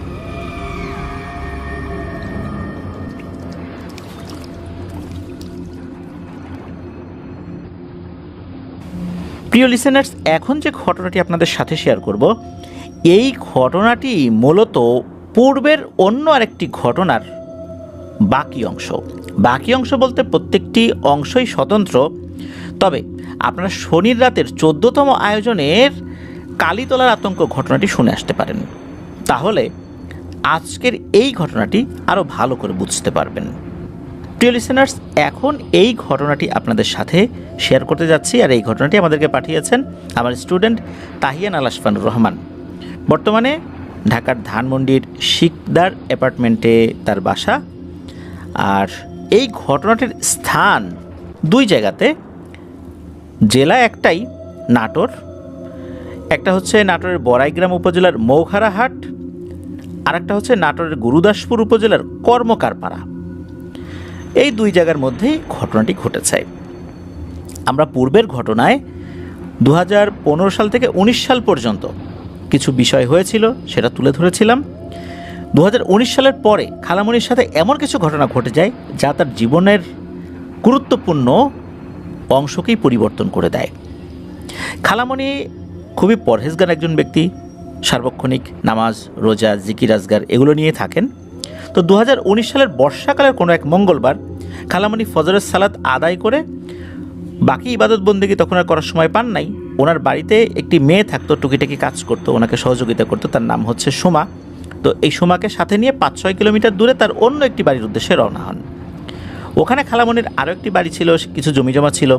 প্রিয় লিসেনার্স, এখন যে ঘটনাটি আপনাদের সাথে শেয়ার করব, এই ঘটনাটি মূলত পূর্বের অন্য আরেকটি ঘটনার বাকি অংশ বলতে প্রত্যেকটি অংশই স্বতন্ত্র। তবে আপনারা শনির রাতের 14তম আয়োজনের কালীতলার আতঙ্ক ঘটনাটি শুনে আসতে পারেন, তাহলে আজকের এই ঘটনাটি আরও ভালো করে বুঝতে পারবেন। প্রিয় লিসেনার্স, এখন এই ঘটনাটি আপনাদের সাথে শেয়ার করতে যাচ্ছি, আর এই ঘটনাটি আমাদেরকে পাঠিয়েছেন আমার স্টুডেন্ট তাহিয়ান আল আশফানুর রহমান। বর্তমানে ঢাকার ধানমন্ডির শিকদার অ্যাপার্টমেন্টে তার বাসা। আর এই ঘটনাটির স্থান দুই জায়গাতে, জেলা একটাই নাটোর, একটা হচ্ছে নাটোরের বড়াইগ্রাম উপজেলার মৌখারাহাট, আর একটা হচ্ছে নাটোরের গুরুদাসপুর উপজেলার কর্মকারপাড়া। এই দুই জায়গার মধ্যেই ঘটনাটি ঘটেছে। আমরা পূর্বের ঘটনায় 2015 সাল থেকে 19 সাল পর্যন্ত কিছু বিষয় হয়েছিল সেটা তুলে ধরেছিলাম। 2019 সালের পরে খালামণির সাথে এমন কিছু ঘটনা ঘটে যায় যা তার জীবনের গুরুত্বপূর্ণ অংশকেই পরিবর্তন করে দেয়। খালামণি খুবই পরহেজগার একজন ব্যক্তি, সার্বক্ষণিক নামাজ, রোজা, জিকির আজগার এগুলো নিয়ে থাকেন। তো 2019 সালের বর্ষাকালের কোনো এক মঙ্গলবার খালামণি ফজরের সালাত আদায় করে বাকি ইবাদত বন্দেগী তখন আর করার সময় পান নাই। ওনার বাড়িতে একটি মেয়ে থাকতো, টুকিটাকি কাজ করতো, ওনাকে সহযোগিতা করতো, তার নাম হচ্ছে সোমা। তো এই সোমাকে সাথে নিয়ে 5-6 কিলোমিটার দূরে তার অন্য একটি বাড়ির উদ্দেশ্যে রওনা হন। ওখানে খালামণির আরও একটি বাড়ি ছিল, কিছু জমিজমা ছিল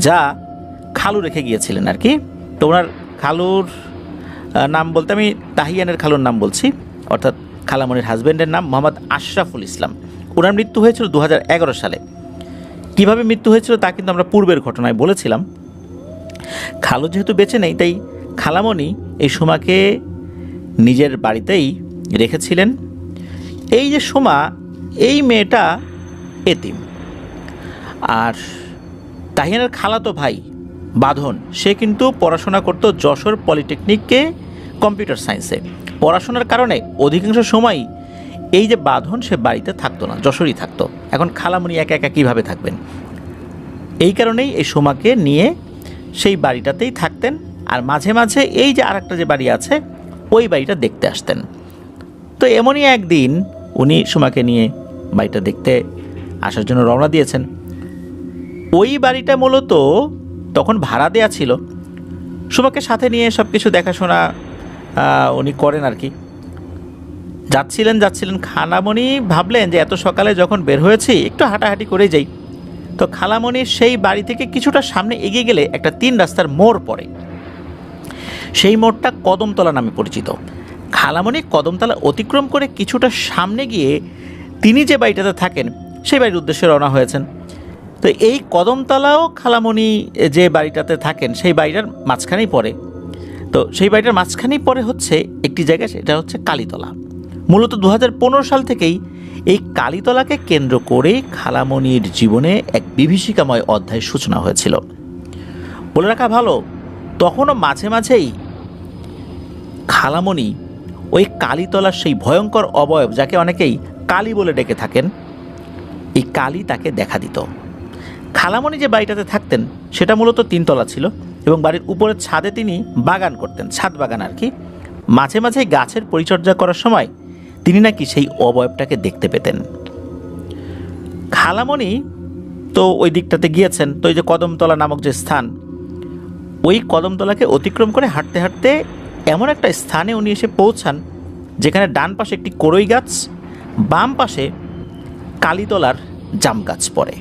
যা খালু রেখে গিয়েছিলেন আর কি। তো ওনার খালুর নাম বলতে আমি তাহিয়ানের খালুর নাম বলছি, অর্থাৎ খালামণির হাজব্যান্ডের নাম মোহাম্মদ আশরাফুল ইসলাম। ওনার মৃত্যু হয়েছিল 2011 সালে। কিভাবে মৃত্যু হয়েছিল তা কিন্তু আমরা পূর্বের ঘটনায় বলেছিলাম। খালু যেহেতু বেঁচে নেই, তাই খালামণি এই সোমাকে নিজের বাড়িতেই রেখেছিলেন। এই যে সোমা, এই মেয়েটা এতিম। আর তাহিয়ানের খালাতো ভাই বাঁধন, সে কিন্তু পড়াশোনা করতো যশোর পলিটেকনিকে কম্পিউটার সায়েন্সে। পড়াশোনার কারণে অধিকাংশ সময়ই এই যে বাঁধন, সে বাড়িতে থাকতো না, যশোরই থাকতো। এখন খালামণি একা একা কীভাবে থাকবেন? এই কারণেই এই সোমাকে নিয়ে সেই বাড়িটাতেই থাকতেন, আর মাঝে মাঝে এই যে আরেকটা যে বাড়ি আছে ওই বাড়িটা দেখতে আসতেন। তো এমনই একদিন উনি সোমাকে নিয়ে বাড়িটা দেখতে আসার জন্য রওনা দিয়েছেন। ওই বাড়িটা মূলত তখন ভাড়া দেয়া ছিল। সোমাকে সাথে নিয়ে সব কিছু দেখাশোনা উনি করেন আর কি। যাচ্ছিলেন খালামণি ভাবলেন যে এত সকালে যখন বের হয়েছি একটু হাঁটাহাঁটি করে যাই। তো খালামণির সেই বাড়ি থেকে কিছুটা সামনে এগিয়ে গেলে একটা 3 রাস্তার মোড় পড়ে। সেই মোড়টা কদমতলা নামে পরিচিত। খালামণি কদমতলা অতিক্রম করে কিছুটা সামনে গিয়ে তিনি যে বাড়িটাতে থাকেন সেই বাড়ির উদ্দেশ্যে রওনা হয়েছেন। তো এই কদমতলাও খালামণি যে বাড়িটাতে থাকেন সেই বাড়িটার মাঝখানেই পড়ে। তো সেই বাড়িটার মাঝখানেই পড়ে হচ্ছে একটি জায়গা, সেটা হচ্ছে কালীতলা। মূলত 2015 সাল থেকেই এই কালীতলাকে কেন্দ্র করে খালামণির জীবনে এক বিভীষিকাময় অধ্যায়ের সূচনা হয়েছিল। বলে রাখা ভালো, তখনও মাঝে মাঝেই খালামণি ওই কালীতলার সেই ভয়ঙ্কর অবয়ব, যাকে অনেকেই কালী বলে ডেকে থাকেন, এই কালী তাকে দেখা দিত। খালামণি যে বাড়িটাতে থাকতেন সেটা মূলত 3 তলা ছিল এবং বাড়ির উপরের ছাদে তিনি বাগান করতেন, ছাদ বাগান আর কি। মাঝে মাঝে গাছের পরিচর্যা করার সময় তিনি নাকি সেই অবয়বটাকে দেখতে পেতেন। খালামণি তো ওই দিকটাতে গিয়েছেন। তো এই যে কদমতলা নামক যে স্থান, ওই কদমতলাকে অতিক্রম করে হাঁটতে হাঁটতে এমন একটা স্থানে উনি এসে পৌঁছান যেখানে ডান পাশে একটি কড়ই গাছ, বাম পাশে কালীতলার জাম গাছ পড়ে।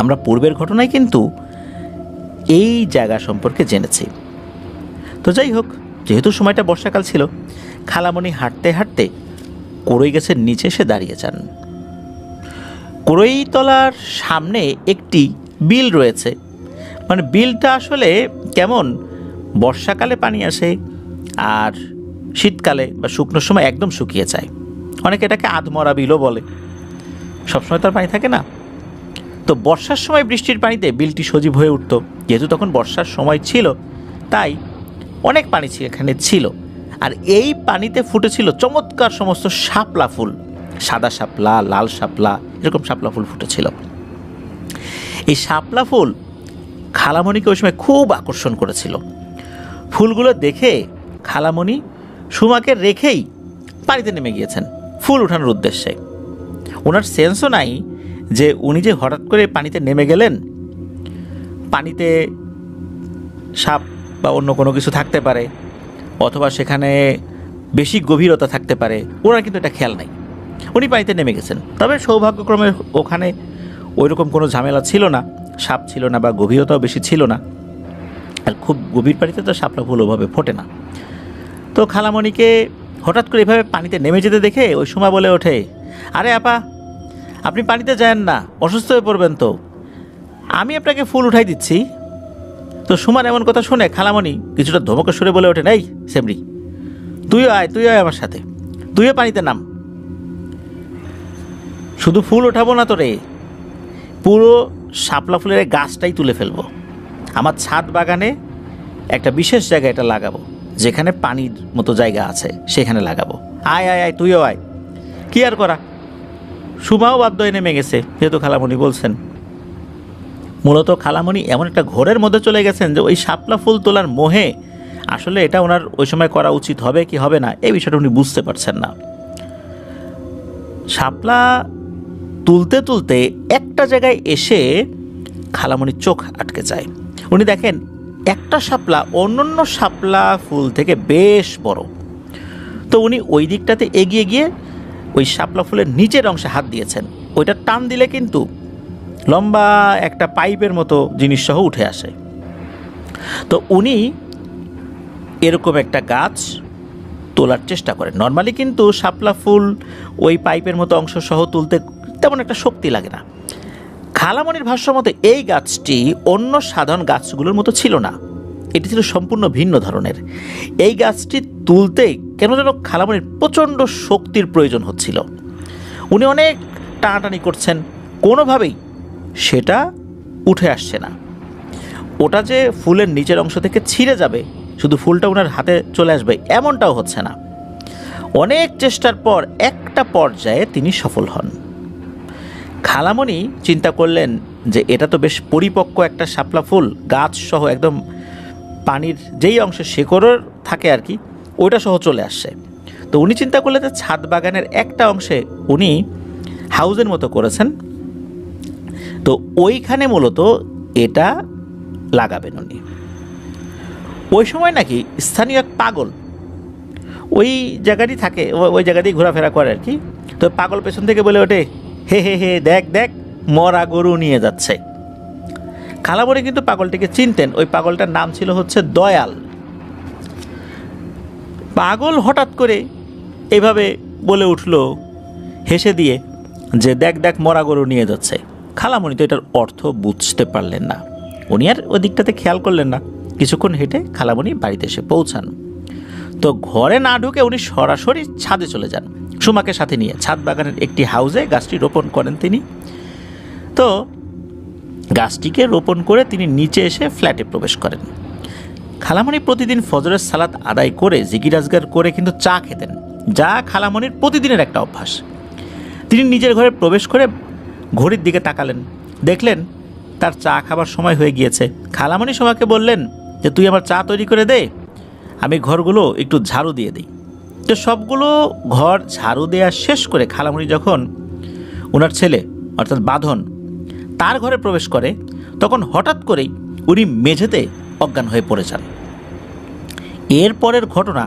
আমরা পূর্বের ঘটনায় কিন্তু এই জায়গা সম্পর্কে জেনেছি। তো যাই হোক, যেহেতু সময়টা বর্ষাকাল ছিল, খালামণি হাঁটতে হাঁটতে কড়ই গাছের নিচে এসে দাঁড়িয়ে যান। কড়ইতলার সামনে একটি বিল রয়েছে। মানে বিলটা আসলে কেমন, বর্ষাকালে পানি আসে আর শীতকালে বা শুকনোর সময় একদম শুকিয়ে যায়। অনেকে এটাকে আধমরা বিলও বলে। সবসময় তার পানি থাকে না। তো বর্ষার সময় বৃষ্টির পানিতে বিলটি সজীব হয়ে উঠত। যেহেতু তখন বর্ষার সময় ছিল, তাই অনেক পানি এখানে ছিল। আর এই পানিতে ফুটেছিল চমৎকার সমস্ত শাপলা ফুল, সাদা শাপলা, লাল শাপলা, এরকম শাপলা ফুল ফুটেছিল। এই শাপলা ফুল খালামণিকে ওই সময় খুব আকর্ষণ করেছিল। ফুলগুলো দেখে খালামণি সুমাকে রেখেই পানিতে নেমে গিয়েছেন ফুল ওঠানোর উদ্দেশ্যে। ওনার সেন্সও নাই যে উনি যে হঠাৎ করে পানিতে নেমে গেলেন, পানিতে সাপ বা অন্য কোনো কিছু থাকতে পারে, অথবা সেখানে বেশি গভীরতা থাকতে পারে, ওনার কিন্তু এটা খেয়াল নাই। উনি পানিতে নেমে গেছেন। তবে সৌভাগ্যক্রমে ওখানে ওইরকম কোনো ঝামেলা ছিল না, সাপ ছিল না বা গভীরতাও বেশি ছিল না। আর খুব গভীর পানিতে তো শাপলা ফুল ওভাবে ফোটে না। তো খালামণিকে হঠাৎ করে এভাবে পানিতে নেমে যেতে দেখে ওই সুমা বলে ওঠে, আরে আপা, আপনি পানিতে যান না, অসুস্থ হয়ে পড়বেন তো, আমি আপনাকে ফুল উঠাই দিচ্ছি। তো সুমার এমন কথা শুনে খালামণি কিছুটা ধমকে সুরে বলে ওঠেন, এই সেমরি, তুইও আয় আমার সাথে, তুইও পানিতে নাম। শুধু ফুল ওঠাবো না তো রে, পুরো শাপলা ফুলের গাছটাই তুলে ফেলবো। আমার ছাদ বাগানে একটা বিশেষ জায়গায় এটা লাগাবো, যেখানে পানির মতো জায়গা আছে সেখানে লাগাবো। আয় আয় আয়, তুইও আয়। কি আর করা, সুমাও বাধ্য হয়ে নেমে গেছে, যেহেতু খালামণি বলছেন। মূলত খালামণি এমন একটা ঘোরের মধ্যে চলে গেছেন যে ওই শাপলা ফুল তোলার মোহে আসলে এটা ওনার ওই সময় করা উচিত হবে কি হবে না এই বিষয়টা উনি বুঝতে পারছেন না। শাপলা তুলতে তুলতে একটা জায়গায় এসে খালামণির চোখ আটকে যায়। উনি দেখেন একটা শাপলা অন্যান্য শাপলা ফুল থেকে বেশ বড়। তো উনি ওই দিকটাতে এগিয়ে গিয়ে ওই শাপলা ফুলের নিচের অংশে হাত দিয়েছেন। ওইটা টান দিলে কিন্তু লম্বা একটা পাইপের মতো জিনিস সহ উঠে আসে। তো উনি এরকম একটা গাছ তোলার চেষ্টা করেন। নর্মালি কিন্তু শাপলা ফুল ওই পাইপের মতো অংশ সহ তুলতে তেমন একটা শক্তি লাগে না। খালামণির ভাষ্য মতে এই গাছটি অন্য সাধারণ গাছগুলোর মতো ছিল না, এটি ছিল সম্পূর্ণ ভিন্ন ধরনের। এই গাছটি তুলতে কেন যেন খালামণির প্রচণ্ড শক্তির প্রয়োজন হচ্ছিল। উনি অনেক টানাটানি করছেন, কোনোভাবেই সেটা উঠে আসছে না। ওটা যে ফুলের নিচের অংশ থেকে ছিঁড়ে যাবে, শুধু ফুলটা ওনার হাতে চলে আসবে এমনটাও হচ্ছে না। অনেক চেষ্টার পর একটা পর্যায়ে তিনি সফল হন। খালামণি চিন্তা করলেন যে এটা তো বেশ পরিপক্ক একটা শাপলা ফুল, গাছ সহ একদম পানির যেই অংশে শেকড় থাকে আর কি, ওইটা সহ চলে আসছে। তো উনি চিন্তা করলেন যে ছাদ বাগানের একটা অংশে উনি হাউজের মতো করেছেন, তো ওইখানে মূলত এটা লাগাবেন উনি। ওই সময় নাকি স্থানীয় এক পাগল ওই জায়গাটি থাকে, ওই জায়গাতেই ঘোরাফেরা করে আর কি। তো পাগল পেছন থেকে বলে ওঠে, হে হে হে, দেখ দেখ, মরা গরু নিয়ে যাচ্ছে। খালামণি কিন্তু পাগলটিকে চিনতেন, ওই পাগলটার নাম ছিল হচ্ছে দয়াল। পাগল হঠাৎ করে এইভাবে বলে উঠল হেসে দিয়ে যে দেখ দেখ, মরা গরু নিয়ে যাচ্ছে। খালামণি তো এটার অর্থ বুঝতে পারলেন না, উনি আর ওই দিকটাতে খেয়াল করলেন না। কিছুক্ষণ হেঁটে খালামণি বাড়িতে এসে পৌঁছান। তো ঘরে না ঢুকে উনি সরাসরি ছাদে চলে যান সুমাকে সাথে নিয়ে। ছাদ বাগানের একটি হাউজে গাছটি রোপণ করেন তিনি। তো গাছটিকে রোপণ করে তিনি নিচে এসে ফ্ল্যাটে প্রবেশ করেন। খালামণি প্রতিদিন ফজরের সালাত আদায় করে জিকির আজগার করে কিন্তু চা খেতেন, যা খালামণির প্রতিদিনের একটা অভ্যাস। তিনি নিজের ঘরে প্রবেশ করে ঘড়ির দিকে তাকালেন, দেখলেন তার চা খাবার সময় হয়ে গিয়েছে। খালামণি সুমাকে বললেন যে তুই আমার চা তৈরি করে দে, আমি ঘরগুলো একটু ঝাড়ু দিয়ে দিই। তো সবগুলো ঘর ঝাড়ু দেওয়া শেষ করে খালামণি যখন ওনার ছেলে অর্থাৎ বাঁধন তার ঘরে প্রবেশ করে, তখন হঠাৎ করেই উনি মেঝেতে অজ্ঞান হয়ে পড়ে যান। এরপরের ঘটনা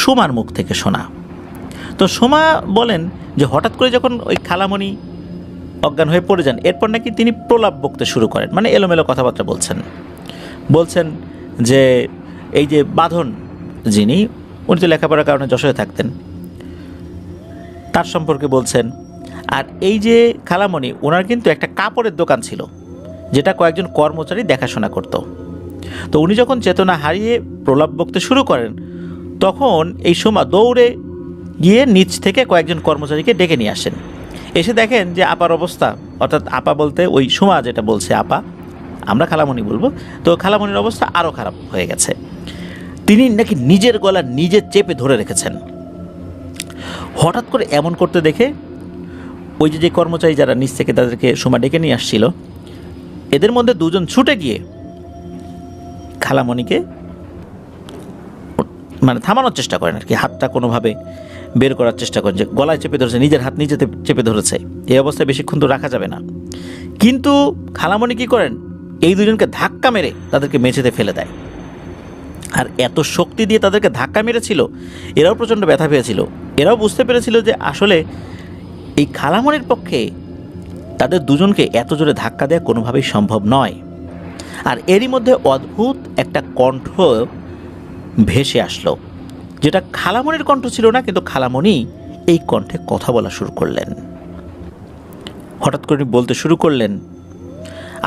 সুমার মুখ থেকে শোনা। তো সুমা বলেন যে হঠাৎ করে যখন ওই খালামণি অজ্ঞান হয়ে পড়ে যান, এরপর নাকি তিনি প্রলাপ বকতে শুরু করেন, মানে এলোমেলো কথাবার্তা বলছেন যে এই যে বাঁধন যিনি, উনি তো লেখাপড়ার কারণে যশোরে থাকতেন, তার সম্পর্কে বলছেন। আর এই যে খালামণি, ওনার কিন্তু একটা কাপড়ের দোকান ছিল যেটা কয়েকজন কর্মচারী দেখাশোনা করত। তো উনি যখন চেতনা হারিয়ে প্রলাপ বকতে শুরু করেন, তখন এই সুমা দৌড়ে গিয়ে নিচ থেকে কয়েকজন কর্মচারীকে ডেকে নিয়ে আসেন। এসে দেখেন যে আপার অবস্থা, অর্থাৎ আপা বলতে ওই সুমা যেটা বলছে আপা, আমরা খালামণি বলবো, তো খালামণির অবস্থা আরও খারাপ হয়ে গেছে। তিনি নাকি নিজের গলা নিজে চেপে ধরে রেখেছেন। হঠাৎ করে এমন করতে দেখে ওই যে কর্মচারী যারা নিচ থেকে তাদেরকে সুমা ডেকে নিয়ে আসছিল, এদের মধ্যে দুজন ছুটে গিয়ে খালামণিকে মানে থামানোর চেষ্টা করেন আর কি, হাতটা কোনোভাবে বের করার চেষ্টা করেন, যে গলায় চেপে ধরেছে, নিজের হাত নিজেতে চেপে ধরেছে। এই অবস্থায় বেশিক্ষণ তো রাখা যাবে না। কিন্তু খালামণি কী করেন, এই দুজনকে ধাক্কা মেরে তাদেরকে মেঝেতে ফেলে দেয়। আর এত শক্তি দিয়ে তাদেরকে ধাক্কা মেরেছিল, এরাও প্রচণ্ড ব্যথা পেয়েছিল। এরাও বুঝতে পেরেছিল যে আসলে এই খালামণির পক্ষে তাদের দুজনকে এত জোরে ধাক্কা দেওয়া কোনোভাবেই সম্ভব নয়। আর এরই মধ্যে অদ্ভুত একটা কণ্ঠ ভেসে আসলো, যেটা খালামণির কণ্ঠ ছিল না, কিন্তু খালামণি এই কণ্ঠে কথা বলা শুরু করলেন। হঠাৎ করে বলতে শুরু করলেন,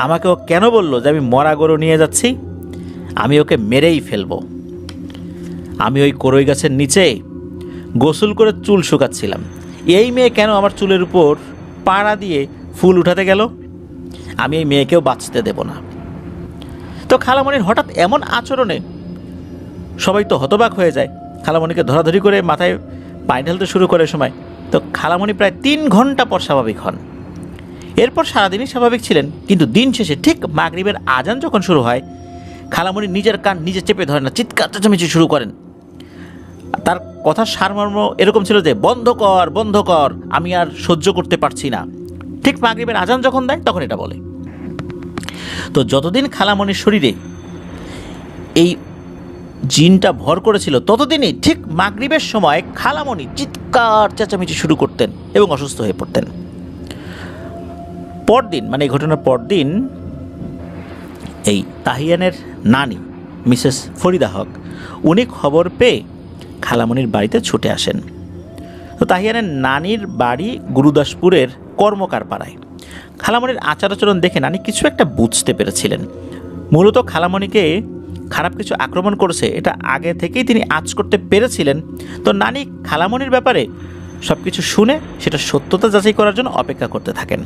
আমাকে ও কেন বললো যে আমি মরা গরু নিয়ে যাচ্ছি, আমি ওকে মেরেই ফেলবো। আমি ওই করই গাছের নিচে গোসল করে চুল শুকাচ্ছিলাম, এই মেয়ে কেন আমার চুলের উপর পাড়া দিয়ে ফুল উঠাতে গেল, আমি এই মেয়েকেও বাঁচতে দেব না। তো খালামণির হঠাৎ এমন আচরণে সবাই তো হতবাক হয়ে যায়। খালামণিকে ধরাধরি করে মাথায় পানি ঢালতে শুরু করে সময়। তো খালামণি প্রায় 3 ঘন্টা পর স্বাভাবিক হন। এরপর সারাদিনই স্বাভাবিক ছিলেন, কিন্তু দিন শেষে ঠিক মাগরিবের আজান যখন শুরু হয়, খালামণি নিজের কান নিজে চেপে ধরেন না, চিৎকার চেঁচামেচি শুরু করেন। তার কথার সারমর্ম এরকম ছিল যে বন্ধ কর, বন্ধ কর, আমি আর সহ্য করতে পারছি না। ঠিক মাগরিবের আজান যখন দেয় তখন এটা বলে। তো যতদিন খালামণির শরীরে এই জিনটা ভর করেছিল, ততদিনই ঠিক মাগরিবের সময় খালামণি চিৎকার চেঁচামেচি শুরু করতেন এবং অসুস্থ হয়ে পড়তেন। পরদিন মানে এই ঘটনার পরদিন এই তাহিয়ানের নানি মিসেস ফরিদা হক, উনি খবর পেয়ে খালামণির বাড়িতে ছুটে আসেন। তো তাহিয়ানের নানির বাড়ি গুরুদাসপুরের কর্মকার পাড়ায়। খালামণির আচার আচরণ দেখে নানি কিছু একটা বুঝতে পেরেছিলেন। মূলত খালামণিকে খারাপ কিছু আক্রমণ করেছে, এটা আগে থেকেই তিনি আঁচ করতে পেরেছিলেন। তো নানি খালামণির ব্যাপারে সব কিছু শুনে সেটা সত্যতা যাচাই করার জন্য অপেক্ষা করতে থাকেন।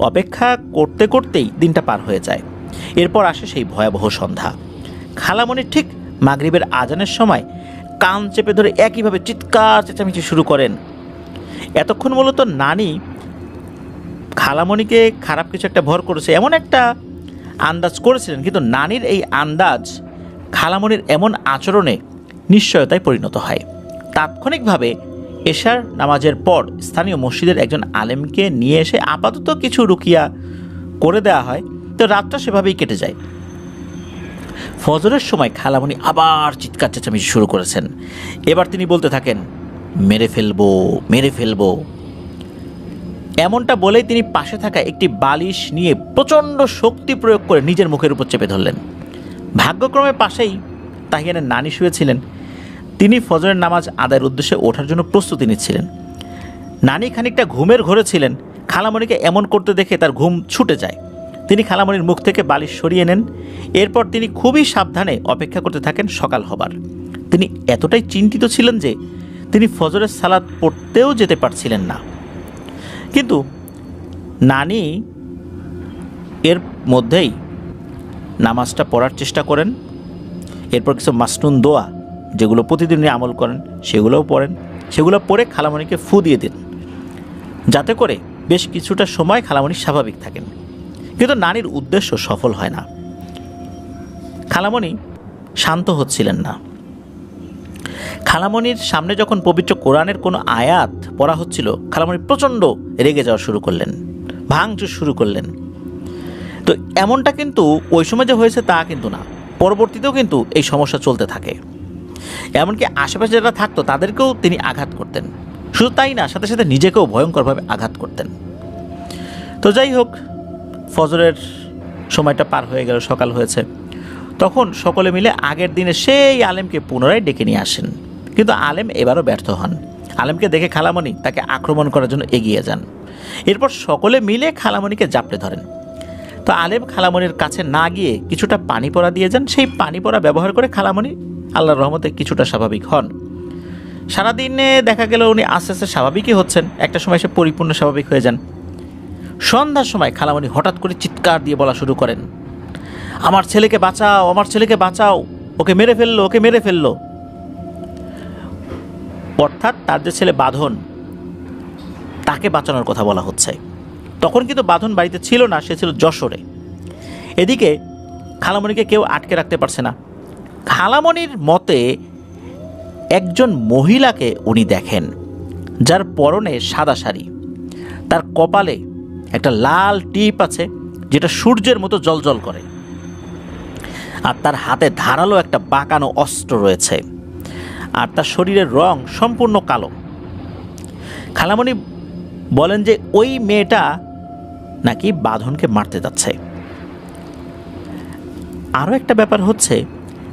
অপেক্ষা করতে করতেই দিনটা পার হয়ে যায়। এরপর আসে সেই ভয়াবহ সন্ধ্যা। খালামণি ঠিক মাগরিবের আজানের সময় কান চেপে ধরে একইভাবে চিৎকার চেঁচামেচি শুরু করেন। এতক্ষণ মূলত নানি খালামণিকে খারাপ কিছু একটা ভর করেছে এমন একটা আন্দাজ করেছিলেন, কিন্তু নানির এই আন্দাজ খালামণির এমন আচরণে নিশ্চয়তায় পরিণত হয়। তাৎক্ষণিকভাবে এশার নামাজের পর স্থানীয় মসজিদের একজন আলেমকে নিয়ে এসে আপাতত কিছু রুকিয়া করে দেওয়া হয়। তো রাতটা সেভাবেই কেটে যায়। ফজরের সময় খালামণি আবার চিৎকার চেঁচামেচি শুরু করেছেন। এবার তিনি বলতে থাকেন, মেরে ফেলবো, মেরে ফেলবো। এমনটা বলেই তিনি পাশে থাকা একটি বালিশ নিয়ে প্রচণ্ড শক্তি প্রয়োগ করে নিজের মুখের উপর চেপে ধরলেন। ভাগ্যক্রমে পাশেই তাহিয়ানের নানি শুয়েছিলেন। তিনি ফজরের নামাজ আদায়ের উদ্দেশ্যে ওঠার জন্য প্রস্তুতি নিচ্ছিলেন। নানি খানিকটা ঘুমের ঘোরে ছিলেন। খালামণিকে এমন করতে দেখে তার ঘুম ছুটে যায়। তিনি খালামণির মুখ থেকে বালিশ সরিয়ে নেন। এরপর তিনি খুবই সাবধানে অপেক্ষা করতে থাকেন সকাল হবার। তিনি এতটাই চিন্তিত ছিলেন যে তিনি ফজরের সালাত পড়তেও যেতে পারছিলেন না। কিন্তু নানি এর মধ্যেই নামাজটা পড়ার চেষ্টা করেন। এরপর কিছু মাসনুন দোয়া যেগুলো প্রতিদিন আমল করেন সেগুলোও পড়েন। সেগুলো পড়ে খালামণিকে ফু দিয়ে দিন, যাতে করে বেশ কিছুটা সময় খালামণি স্বাভাবিক থাকেন। কিন্তু নানির উদ্দেশ্য সফল হয় না। খালামণি শান্ত হচ্ছিলেন না। খালামণির সামনে যখন পবিত্র কোরআনের কোনো আয়াত পড়া হচ্ছিল, খালামণি প্রচণ্ড রেগে যাওয়া শুরু করলেন, ভাঙচুর শুরু করলেন। তো এমনটা কিন্তু ওই সময় যে হয়েছে তা কিন্তু না, পরবর্তীতেও কিন্তু এই সমস্যা চলতে থাকে। এমনকি আশেপাশে যারা থাকতো তাদেরকেও তিনি আঘাত করতেন। শুধু তাই না, সাথে সাথে নিজেকেও ভয়ঙ্করভাবে আঘাত করতেন। তো যাই হোক, ফজরের সময়টা পার হয়ে গেল, সকাল হয়েছে। তখন সকলে মিলে আগের দিনে সেই আলেমকে পুনরায় ডেকে নিয়ে আসেন। কিন্তু আলেম এবারও ব্যর্থ হন। আলেমকে দেখে খালামণি তাকে আক্রমণ করার জন্য এগিয়ে যান। এরপর সকলে মিলে খালামণিকে জাপটে ধরেন। তো আলেম খালামণির কাছে না গিয়ে কিছুটা পানি পড়া দিয়ে যান। সেই পানি পড়া ব্যবহার করে খালামণি আল্লাহর রহমতে কিছুটা স্বাভাবিক হন। সারাদিনে দেখা গেল উনি আস্তে আস্তে স্বাভাবিকই হচ্ছেন। একটা সময় সে পরিপূর্ণ স্বাভাবিক হয়ে যান। সন্ধ্যার সময় খালামণি হঠাৎ করে চিৎকার দিয়ে বলা শুরু করেন, আমার ছেলেকে বাঁচাও, আমার ছেলেকে বাঁচাও, ওকে মেরে ফেললো, ওকে মেরে ফেললো। অর্থাৎ তার যে ছেলে বাঁধন, তাকে বাঁচানোর কথা বলা হচ্ছে। তখন কিন্তু বাঁধন বাড়িতে ছিল না, সে ছিল যশোরে। এদিকে খালামণিকে কেউ আটকে রাখতে পারছে না। খালামণির মতে একজন মহিলাকে উনি দেখেন, যার পরনে সাদা শাড়ি, তার কপালে একটা লাল টিপ আছে যেটা সূর্যের মতো জ্বলজ্বল করে, আর তার হাতে ধারালো একটা বাঁকানো অস্ত্র রয়েছে, আর তার শরীরের রং সম্পূর্ণ কালো। খালামণি বলেন যে ওই মেয়েটা নাকি বাঁধনকে মারতে যাচ্ছে। আরও একটা ব্যাপার হচ্ছে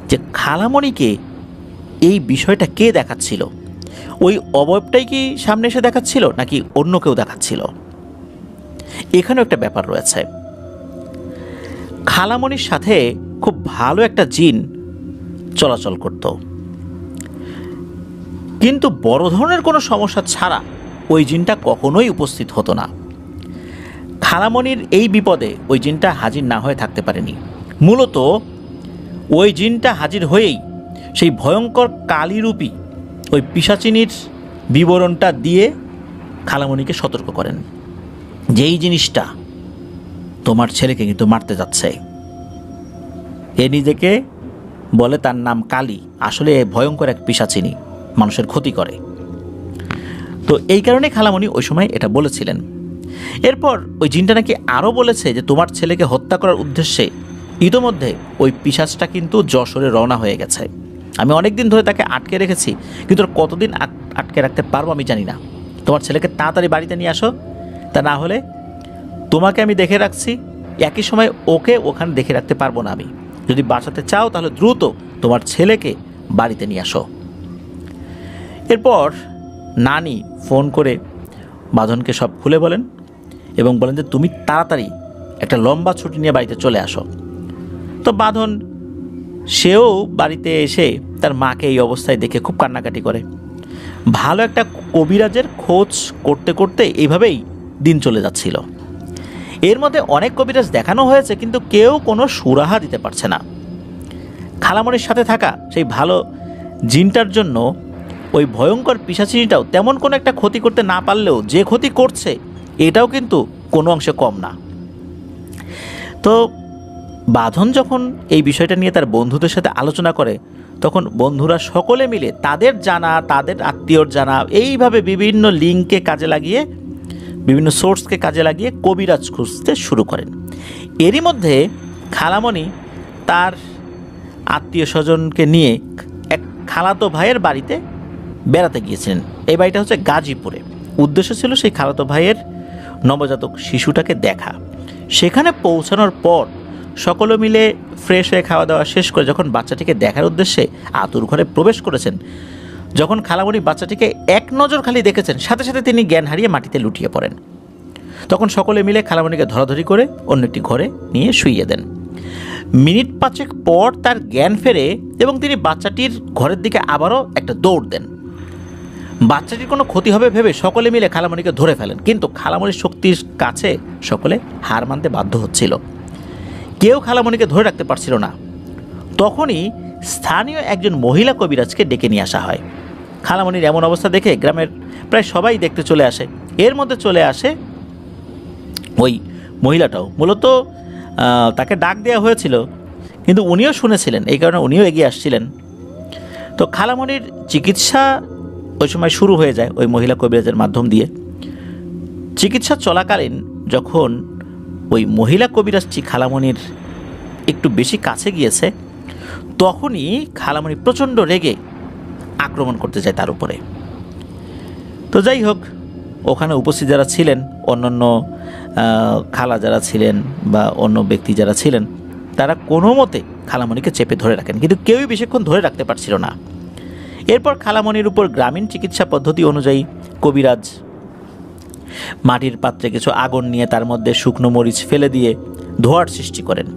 যে খালামণিকে এই বিষয়টা কে দেখাচ্ছিল, ওই অবয়বটাই কি সামনে এসে দেখাচ্ছিল নাকি অন্য কেউ দেখাচ্ছিল, এখানেও একটা ব্যাপার রয়েছে। খালামণির সাথে খুব ভালো একটা জিন চলাচল করত, কিন্তু বড় ধরনের কোনো সমস্যা ছাড়া ওই জিনটা কখনোই উপস্থিত হতো না। খালামণির এই বিপদে ওই জিনটা হাজির না হয়ে থাকতে পারেনি। মূলত ওই জিনটা হাজির হয়েই সেই ভয়ঙ্কর কালীরূপী ওই পিশাচিনীর বিবরণটা দিয়ে খালামণিকে সতর্ক করেন যে এই জিনিসটা তোমার ছেলেকে কিন্তু মারতে যাচ্ছে। এ নিজেকে বলে তার নাম কালী, আসলে ভয়ঙ্কর এক পিশাচিনী, মানুষের ক্ষতি করে। তো এই কারণে খালামণি ওই সময় এটা বলেছিলেন। এরপর ওই জিনটা নাকি আরও বলেছে যে তোমার ছেলেকে হত্যা করার উদ্দেশ্যে ইতোমধ্যে ওই পিশাচটা কিন্তু যশোরে রওনা হয়ে গেছে। আমি অনেক দিন ধরে তাকে আটকে রেখেছি, কিন্তু কতদিন আটকে রাখতে পারবো আমি জানি না। তোমার ছেলেকে তাড়াতাড়ি বাড়িতে নিয়ে আসো, তা না হলে তোমাকে আমি দেখে রাখছি, একই সময় ওকে ওখানে দেখে রাখতে পারবো না আমি। যদি বাঁচাতে চাও তাহলে দ্রুত তোমার ছেলেকে বাড়িতে নিয়ে আসো। এরপর নানি ফোন করে বাঁধনকে সব খুলে বলেন এবং বলেন যে তুমি তাড়াতাড়ি একটা লম্বা ছুটি নিয়ে বাড়িতে চলে আসো। তো বাঁধন সেও বাড়িতে এসে তার মাকে এই অবস্থায় দেখে খুব কান্নাকাটি করে। ভালো একটা কবিরাজের খোঁজ করতে করতে এইভাবেই দিন চলে যাচ্ছিল। এর মধ্যে অনেক কবিরাজ দেখানো হয়েছে, কিন্তু কেউ কোনো সুরাহা দিতে পারছে না। খালামণির সাথে থাকা সেই ভালো জিনটার জন্য ওই ভয়ঙ্কর পিশাচিনীটাও তেমন কোনো একটা ক্ষতি করতে না পারলেও যে ক্ষতি করছে এটাও কিন্তু কোনো অংশে কম না। তো বাঁধন যখন এই বিষয়টা নিয়ে তার বন্ধুদের সাথে আলোচনা করে, তখন বন্ধুরা সকলে মিলে তাদের জানা, তাদের আত্মীয়র জানা, এইভাবে বিভিন্ন লিঙ্ককে কাজে লাগিয়ে, বিভিন্ন সোর্সকে কাজে লাগিয়ে কবিরাজ খুঁজতে শুরু করেন। এরই মধ্যে খালামণি তার আত্মীয় স্বজনকে নিয়ে এক খালাতো ভাইয়ের বাড়িতে বেড়াতে গিয়েছিলেন। এই বাড়িটা হচ্ছে গাজীপুরে। উদ্দেশ্য ছিল সেই খালাতো ভাইয়ের নবজাতক শিশুটাকে দেখা। সেখানে পৌঁছানোর পর সকলে মিলে ফ্রেশ হয়ে খাওয়া দাওয়া শেষ করে যখন বাচ্চাটিকে দেখার উদ্দেশ্যে আতুর ঘরে প্রবেশ করেছেন, যখন খালামণি বাচ্চাটিকে এক নজর খালি দেখেছেন, সাথে সাথে তিনি জ্ঞান হারিয়ে মাটিতে লুটিয়ে পড়েন। তখন সকলে মিলে খালামণিকে ধরাধরি করে অন্য একটি ঘরে নিয়ে শুইয়ে দেন। মিনিট 5 পর তার জ্ঞান ফেরে এবং তিনি বাচ্চাটির ঘরের দিকে আবারও একটা দৌড় দেন। বাচ্চাটির কোনো ক্ষতি হবে ভেবে সকলে মিলে খালামণিকে ধরে ফেলেন, কিন্তু খালামণির শক্তির কাছে সকলে হার মানতে বাধ্য হচ্ছিল। কেউ খালামণিকে ধরে রাখতে পারছিল না। তখনই স্থানীয় একজন মহিলা কবিরাজকে ডেকে নিয়ে আসা হয়। খালামণির এমন অবস্থা দেখে গ্রামের প্রায় সবাই দেখতে চলে আসে। এর মধ্যে চলে আসে ওই মহিলাটাও। মূলত তাকে ডাক দেওয়া হয়েছিল, কিন্তু উনিও শুনেছিলেন, এই কারণে উনিও এগিয়ে আসছিলেন। তো খালামণির চিকিৎসা ওই সময় শুরু হয়ে যায় ওই মহিলা কবিরাজের মাধ্যম দিয়ে। চিকিৎসা চলাকালীন যখন ওই মহিলা কবিরাজটি খালামণির একটু বেশি কাছে গিয়েছে, তখনই খালামণি প্রচণ্ড রেগে আক্রমণ করতে যায় তার উপরে। তো যাই হোক, ওখানে উপস্থিত যারা ছিলেন, অন্যান্য খালা যারা ছিলেন বা অন্য ব্যক্তি যারা ছিলেন, তারা কোনো মতে খালামণিকে চেপে ধরে রাখেন, কিন্তু কেউই বেশিক্ষণ ধরে রাখতে পারছিল না। এরপর খালামণির উপর গ্রামীণ চিকিৎসা পদ্ধতি অনুযায়ী কবিরাজ মাটির পাত্রে কিছু আগুন নিয়ে তার মধ্যে শুকনো মরিচ ফেলে দিয়ে ধোঁয়ার সৃষ্টি করেন।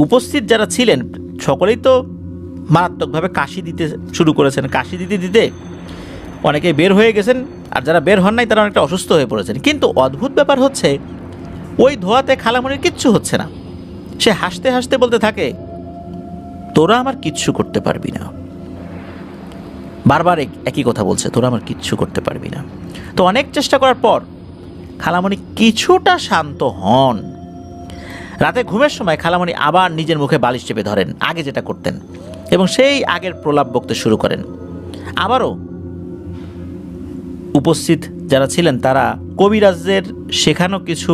উপস্থিত যারা ছিলেন সকলেই তো মারাত্মকভাবে কাশি দিতে শুরু করেছেন। কাশি দিতে দিতে অনেকেই বের হয়ে গেছেন, আর যারা বের হন নাই তারা অনেকটা অসুস্থ হয়ে পড়েছেন। কিন্তু অদ্ভুত ব্যাপার হচ্ছে, ওই ধোঁয়াতে খালামণির কিচ্ছু হচ্ছে না। সে হাসতে হাসতে বলতে থাকে, তোরা আমার কিচ্ছু করতে পারবি না। বারবার একই কথা বলছে, তোরা আমার কিচ্ছু করতে পারবি না। তো অনেক চেষ্টা করার পর খালামণি কিছুটা শান্ত হন, রাতে ঘুমের সময় খালামণি আবার নিজের মুখে বালিশ চেপে ধরেন, আগে যেটা করতেন, এবং সেই আগের প্রলাপ বকতে শুরু করেন। আবারও উপস্থিত যারা ছিলেন তারা কবিরাজের শেখানো কিছু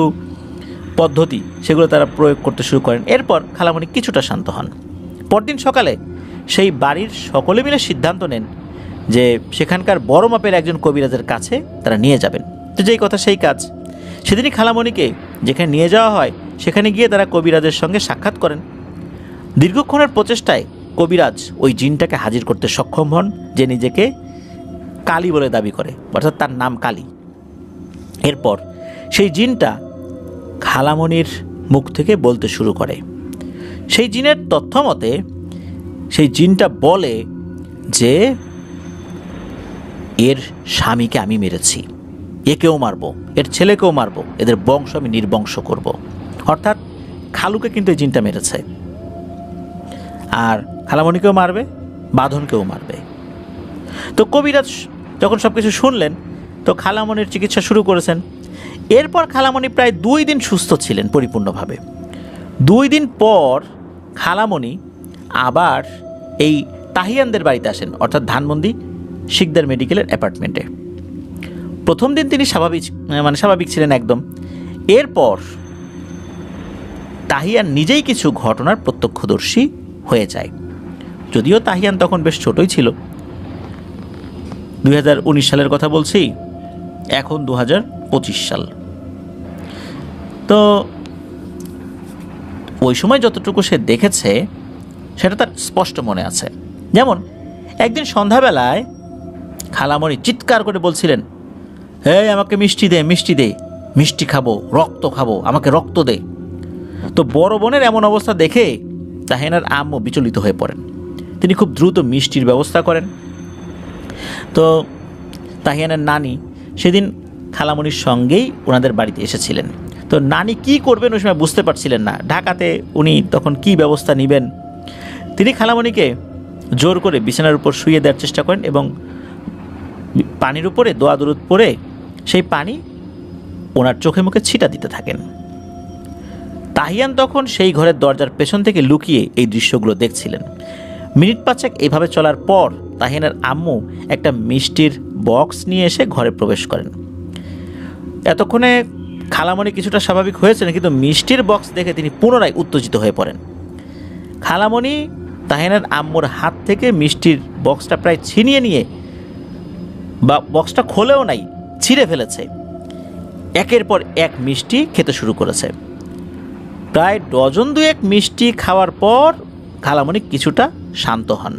পদ্ধতি সেগুলো তারা প্রয়োগ করতে শুরু করেন। এরপর খালামণি কিছুটা শান্ত হন। পরদিন সকালে সেই বাড়ির সকলে মিলে সিদ্ধান্ত নেন যে সেখানকার বড় মাপের একজন কবিরাজের কাছে তারা নিয়ে যাবেন। তো যেই কথা সেই কাজ, সেদিনই খালামণিকে যেখানে নিয়ে যাওয়া হয় সেখানে গিয়ে তারা কবিরাজের সঙ্গে সাক্ষাৎ করেন। দীর্ঘক্ষণের প্রচেষ্টায় কবিরাজ ওই জিনটাকে হাজির করতে সক্ষম হন, যে নিজেকে কালী বলে দাবি করে, অর্থাৎ তার নাম কালী। এরপর সেই জিনটা খালামণির মুখ থেকে বলতে শুরু করে। সেই জিনের তথ্য মতে সেই জিনটা বলে যে এর স্বামীকে আমি মেরেছি, একেও মারবো, এর ছেলেকেও মারবো, এদের বংশ আমি নির্বংশ করব। অর্থাৎ খালুকে কিন্তু এই জিনটা মেরেছে, আর খালামণিকেও মারবে, বাঁধনকেও মারবে। তো কবিরাজ যখন সব কিছু শুনলেন তো খালামণির চিকিৎসা শুরু করেছেন। এরপর খালামণি প্রায় 2 দিন সুস্থ ছিলেন পরিপূর্ণভাবে। 2 দিন পর খালামণি আবার এই তাহিয়ানদের বাড়িতে আসেন, অর্থাৎ ধানমন্ডি শিকদার মেডিকেলের অ্যাপার্টমেন্টে। প্রথম দিন তিনি স্বাভাবিক ছিলেন একদম। এরপর তাহিয়ান নিজেই কিছু ঘটনার প্রত্যক্ষদর্শী হয়ে যায়। যদিও তাহিয়ান তখন বেশ ছোটই ছিল, 2019 সালের কথা বলছি, এখন 2025 সাল। তো ওই সময় যতটুকু সে দেখেছে সেটা তার স্পষ্ট মনে আছে। যেমন একদিন সন্ধ্যাবেলায় খালামণি চিৎকার করে বলছিলেন, হে আমাকে মিষ্টি দে, মিষ্টি দে, মিষ্টি খাবো, রক্ত খাবো, আমাকে রক্ত দে। তো বড় বোনের এমন অবস্থা দেখে তাহিয়ানের আম্মু বিচলিত হয়ে পড়েন। তিনি খুব দ্রুত মিষ্টির ব্যবস্থা করেন। তো তাহিয়ানের নানি সেদিন খালামণির সঙ্গেই ওনাদের বাড়িতে এসেছিলেন। তো নানি কি করবেন ওই সময় বুঝতে পারছিলেন না, ঢাকাতে উনি তখন কি ব্যবস্থা নেবেন। তিনি খালামণিকে জোর করে বিছানার উপর শুইয়ে দেওয়ার চেষ্টা করেন এবং পানির উপরে দোয়া দরুদ পড়ে সেই পানি ওনার চোখে মুখে ছিটা দিতে থাকেন। তাহিয়ান তখন সেই ঘরের দরজার পেছন থেকে লুকিয়ে এই দৃশ্যগুলো দেখছিলেন। মিনিট 5 এইভাবে চলার পর তাহিয়ানের আম্মু একটা মিষ্টির বক্স নিয়ে এসে ঘরে প্রবেশ করেন। এতক্ষণে খালামণি কিছুটা স্বাভাবিক হয়েছেন, কিন্তু মিষ্টির বক্স দেখে তিনি পুনরায় উত্তেজিত হয়ে পড়েন। খালামণি তাহিয়ানের আম্মুর হাত থেকে মিষ্টির বক্সটা প্রায় ছিনিয়ে নিয়ে, বা বক্সটা খোলেও নাই, ছিঁড়ে ফেলেছে। একের পর এক মিষ্টি খেতে শুরু করেছে। প্রায় 2 মিষ্টি খাওয়ার পর খালামণি কিছুটা শান্ত হন।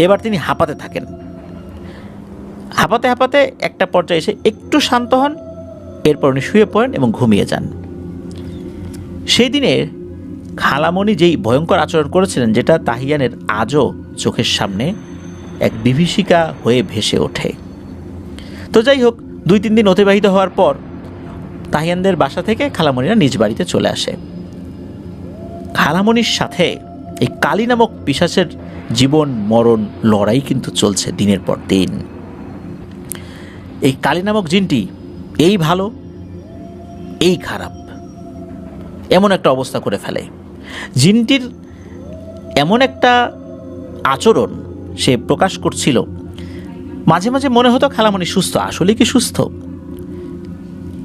এবার তিনি হাঁপাতে থাকেন। হাঁপাতে হাঁপাতে একটা পর্যায়ে এসে একটু শান্ত হন। এরপর উনি শুয়ে পড়েন এবং ঘুমিয়ে যান। সেই দিনে খালামণি যেই ভয়ঙ্কর আচরণ করেছিলেন, যেটা তাহিয়ানের আজও চোখের সামনে এক বিভীষিকা হয়ে ভেসে ওঠে। তো যাই হোক, 2-3 দিন অতিবাহিত হওয়ার পর তাহিয়ানদের বাসা থেকে খালামণিরা নিজ বাড়িতে চলে আসে। খালামণির সাথে এই কালী নামক পিশাচের জীবন মরণ লড়াই কিন্তু চলছে দিনের পর দিন। এই কালী নামক জিনটি এই ভালো এই খারাপ এমন একটা অবস্থা করে ফেলে। জিনটির এমন একটা আচরণ সে প্রকাশ করছিল, মাঝে মাঝে মনে হতো খালামণি সুস্থ। আসলে কি সুস্থ?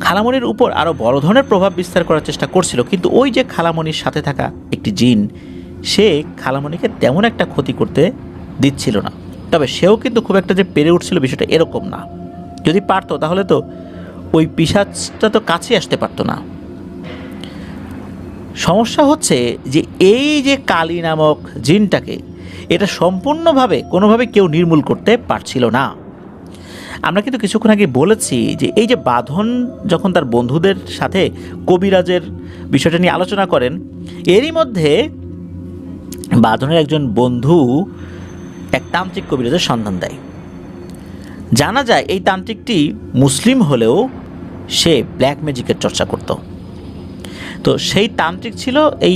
খালামণির উপর আরও বড় ধরনের প্রভাব বিস্তার করার চেষ্টা করছিল, কিন্তু ওই যে খালামণির সাথে থাকা একটি জিন, সে খালামণিকে তেমন একটা ক্ষতি করতে দিচ্ছিল না। তবে সেও কিন্তু খুব একটা যে পেরে উঠছিল বিষয়টা এরকম না। যদি পারতো তাহলে তো ওই পিশাচটা তো কাছে আসতে পারতো না। সমস্যা হচ্ছে যে এই যে কালী নামক জিনটাকে, এটা সম্পূর্ণভাবে কোনোভাবে কেউ নির্মূল করতে পারছিল না। আমরা কিন্তু কিছুক্ষণ আগে বলেছি যে এই যে বাঁধন যখন তার বন্ধুদের সাথে কবিরাজের বিষয়টা নিয়ে আলোচনা করেন, এরই মধ্যে বাঁধনের একজন বন্ধু এক তান্ত্রিক কবিরাজের সন্ধান দেয়। জানা যায় এই তান্ত্রিকটি মুসলিম হলেও সে ব্ল্যাক ম্যাজিকের চর্চা করত। তো সেই তান্ত্রিক ছিল এই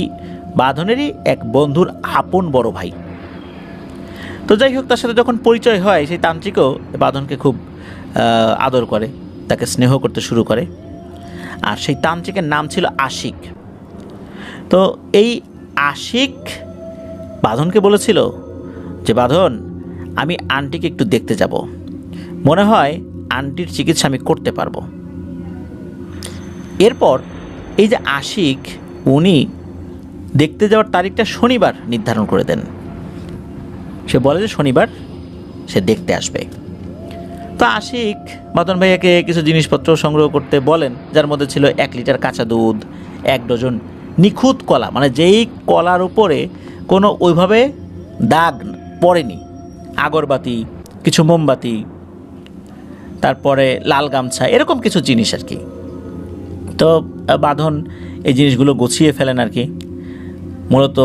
বাঁধনেরই এক বন্ধুর আপন বড় ভাই। তো যাই হোক, তার সাথে যখন পরিচয় হয়, সেই তান্ত্রিকও বাঁধনকে খুব আদর করে, তাকে স্নেহ করতে শুরু করে। আর সেই তান্ত্রিকের নাম ছিল আশিক। তো এই আশিক বাঁধনকে বলেছিল যে বাঁধন, আমি আন্টিকে একটু দেখতে যাব, মনে হয় আন্টির চিকিৎসা আমি করতে পারবো। এরপর এই যে আশিক, উনি দেখতে যাওয়ার তারিখটা শনিবার নির্ধারণ করে দেন। সে বলে যে শনিবার সে দেখতে আসবে। তো আশিক বাঁধন ভাইয়াকে কিছু জিনিসপত্র সংগ্রহ করতে বলেন, যার মধ্যে ছিল 1 লিটার কাঁচা দুধ, 1 ডজন নিখুঁত কলা, মানে যেই কলার উপরে কোনো ওইভাবে দাগ পড়েনি, আগরবাতি, কিছু মোমবাতি, তারপরে লাল গামছা, এরকম কিছু জিনিস আর কি। তো বাঁধন এই জিনিসগুলো গুছিয়ে ফেলেন আর কি। মূলত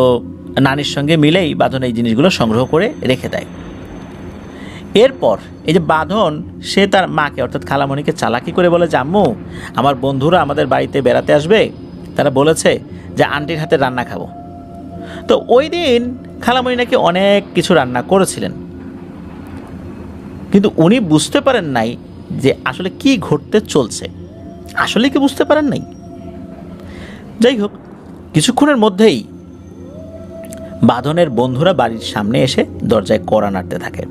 নানির সঙ্গে মিলেই বাঁধন এই জিনিসগুলো সংগ্রহ করে রেখে দেয়। এরপর এই যে বাঁধন, সে তার মাকে অর্থাৎ খালামণিকে চালাকি করে বলে যে আম্মু, আমার বন্ধুরা আমাদের বাড়িতে বেড়াতে আসবে, তারা বলেছে যে আন্টির হাতে রান্না খাবো। তো ওই দিন খালামণি নাকি অনেক কিছু রান্না করেছিলেন, কিন্তু উনি বুঝতে পারেন নাই যে আসলে কি ঘটতে চলছে, আসলে কি বুঝতে পারেন নাই। যাই হোক, কিছুক্ষণের মধ্যেই বাঁধনের বন্ধুরা বাড়ির সামনে এসে দরজায় কড়া নাড়তে থাকে।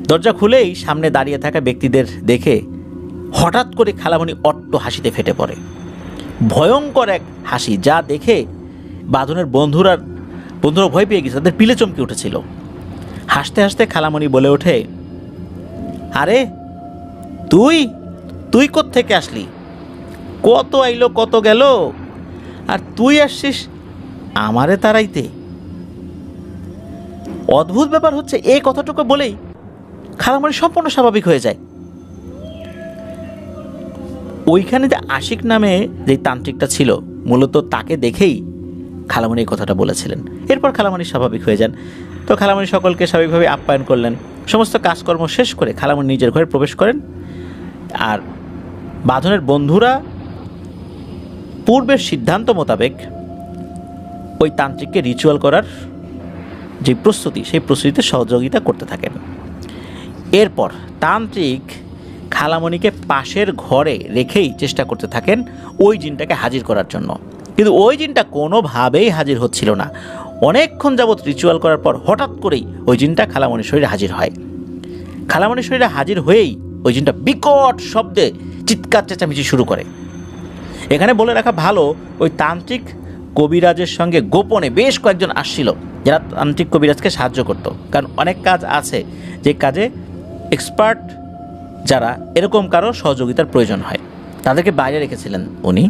দরজা খুলেই সামনে দাঁড়িয়ে থাকা ব্যক্তিদের দেখে হঠাৎ করে খালামণি অট্ট হাসিতে ফেটে পড়ে। ভয়ঙ্কর এক হাসি, যা দেখে বাঁধনের বন্ধুরা ভয় পেয়ে গেছে, তাদের পিলে চমকে উঠেছিল। হাসতে হাসতে খালামণি বলে ওঠে, আরে তুই তুই কোত্থেকে আসলি? কত আইলো কত গেল, আর তুই আসছিস আমারে তাড়াইতে? অদ্ভুত ব্যাপার হচ্ছে, এই কথাটুকু বলেই খালামণি সম্পূর্ণ স্বাভাবিক হয়ে যায়। ওইখানে যে আশিক নামে যে তান্ত্রিকটা ছিল, মূলত তাকে দেখেই খালামণি এই কথাটা বলেছিলেন। এরপর খালামণি স্বাভাবিক হয়ে যান। তো খালামণি সকলকে স্বাভাবিকভাবে আপ্যায়ন করলেন। সমস্ত কাজকর্ম শেষ করে খালামণি নিজের ঘরে প্রবেশ করেন। আর বাঁধনের বন্ধুরা পূর্বের সিদ্ধান্ত মোতাবেক ওই তান্ত্রিককে রিচুয়াল করার যে প্রস্তুতি, সেই প্রস্তুতিতে সহযোগিতা করতে থাকেন। এরপর তান্ত্রিক খালামণিকে পাশের ঘরে রেখেই চেষ্টা করতে থাকেন ওই জিনটাকে হাজির করার জন্য, কিন্তু ওই জিনটা কোনোভাবেই হাজির হচ্ছিল না। অনেকক্ষণ যাবৎ রিচুয়াল করার পর হঠাৎ করেই ওই জিনটা খালামণির শরীরে হাজির হয়। খালামণির শরীরে হাজির হয়েই ওই জিনটা বিকট শব্দে চিৎকার চেঁচামেচি শুরু করে। এখানে বলে রাখা ভালো, ওই তান্ত্রিক কবিরাজের সঙ্গে গোপনে বেশ কয়েকজন আসছিল, যারা তান্ত্রিক কবিরাজকে সাহায্য করত। কারণ অনেক কাজ আছে যে কাজে এক্সপার্ট যারা, এরকম কারো সহযোগিতার প্রয়োজন হয়, তাদেরকে বাইরে রেখেছিলেন উনি।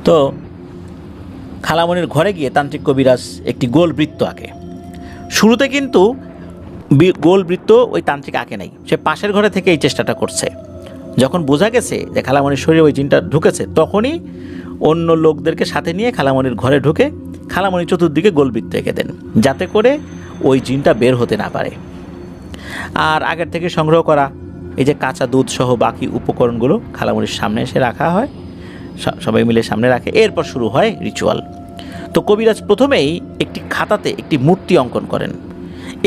তো খালামণির ঘরে গিয়ে তান্ত্রিক কবিরাজ একটি গোল বৃত্ত আঁকে। শুরুতে কিন্তু গোল বৃত্ত ওই তান্ত্রিক আঁকে নাই, সে পাশের ঘরে থেকে এই চেষ্টাটা করছে। যখন বোঝা গেছে যে খালামণির শরীরে ওই জিনটা ঢুকেছে, তখনই অন্য লোকদেরকে সাথে নিয়ে খালামণির ঘরে ঢুকে খালামণি চতুর্দিকে গোলবৃত্ত এঁকে দেন, যাতে করে ওই জিনটা বের হতে না পারে। আর আগের থেকে সংগ্রহ করা এই যে কাঁচা দুধ সহ বাকি উপকরণগুলো খালামণির সামনে এসে রাখা হয়, সবাই মিলে সামনে রাখে। এরপর শুরু হয় রিচুয়াল। তো কবিরাজ প্রথমেই একটি খাতাতে একটি মূর্তি অঙ্কন করেন।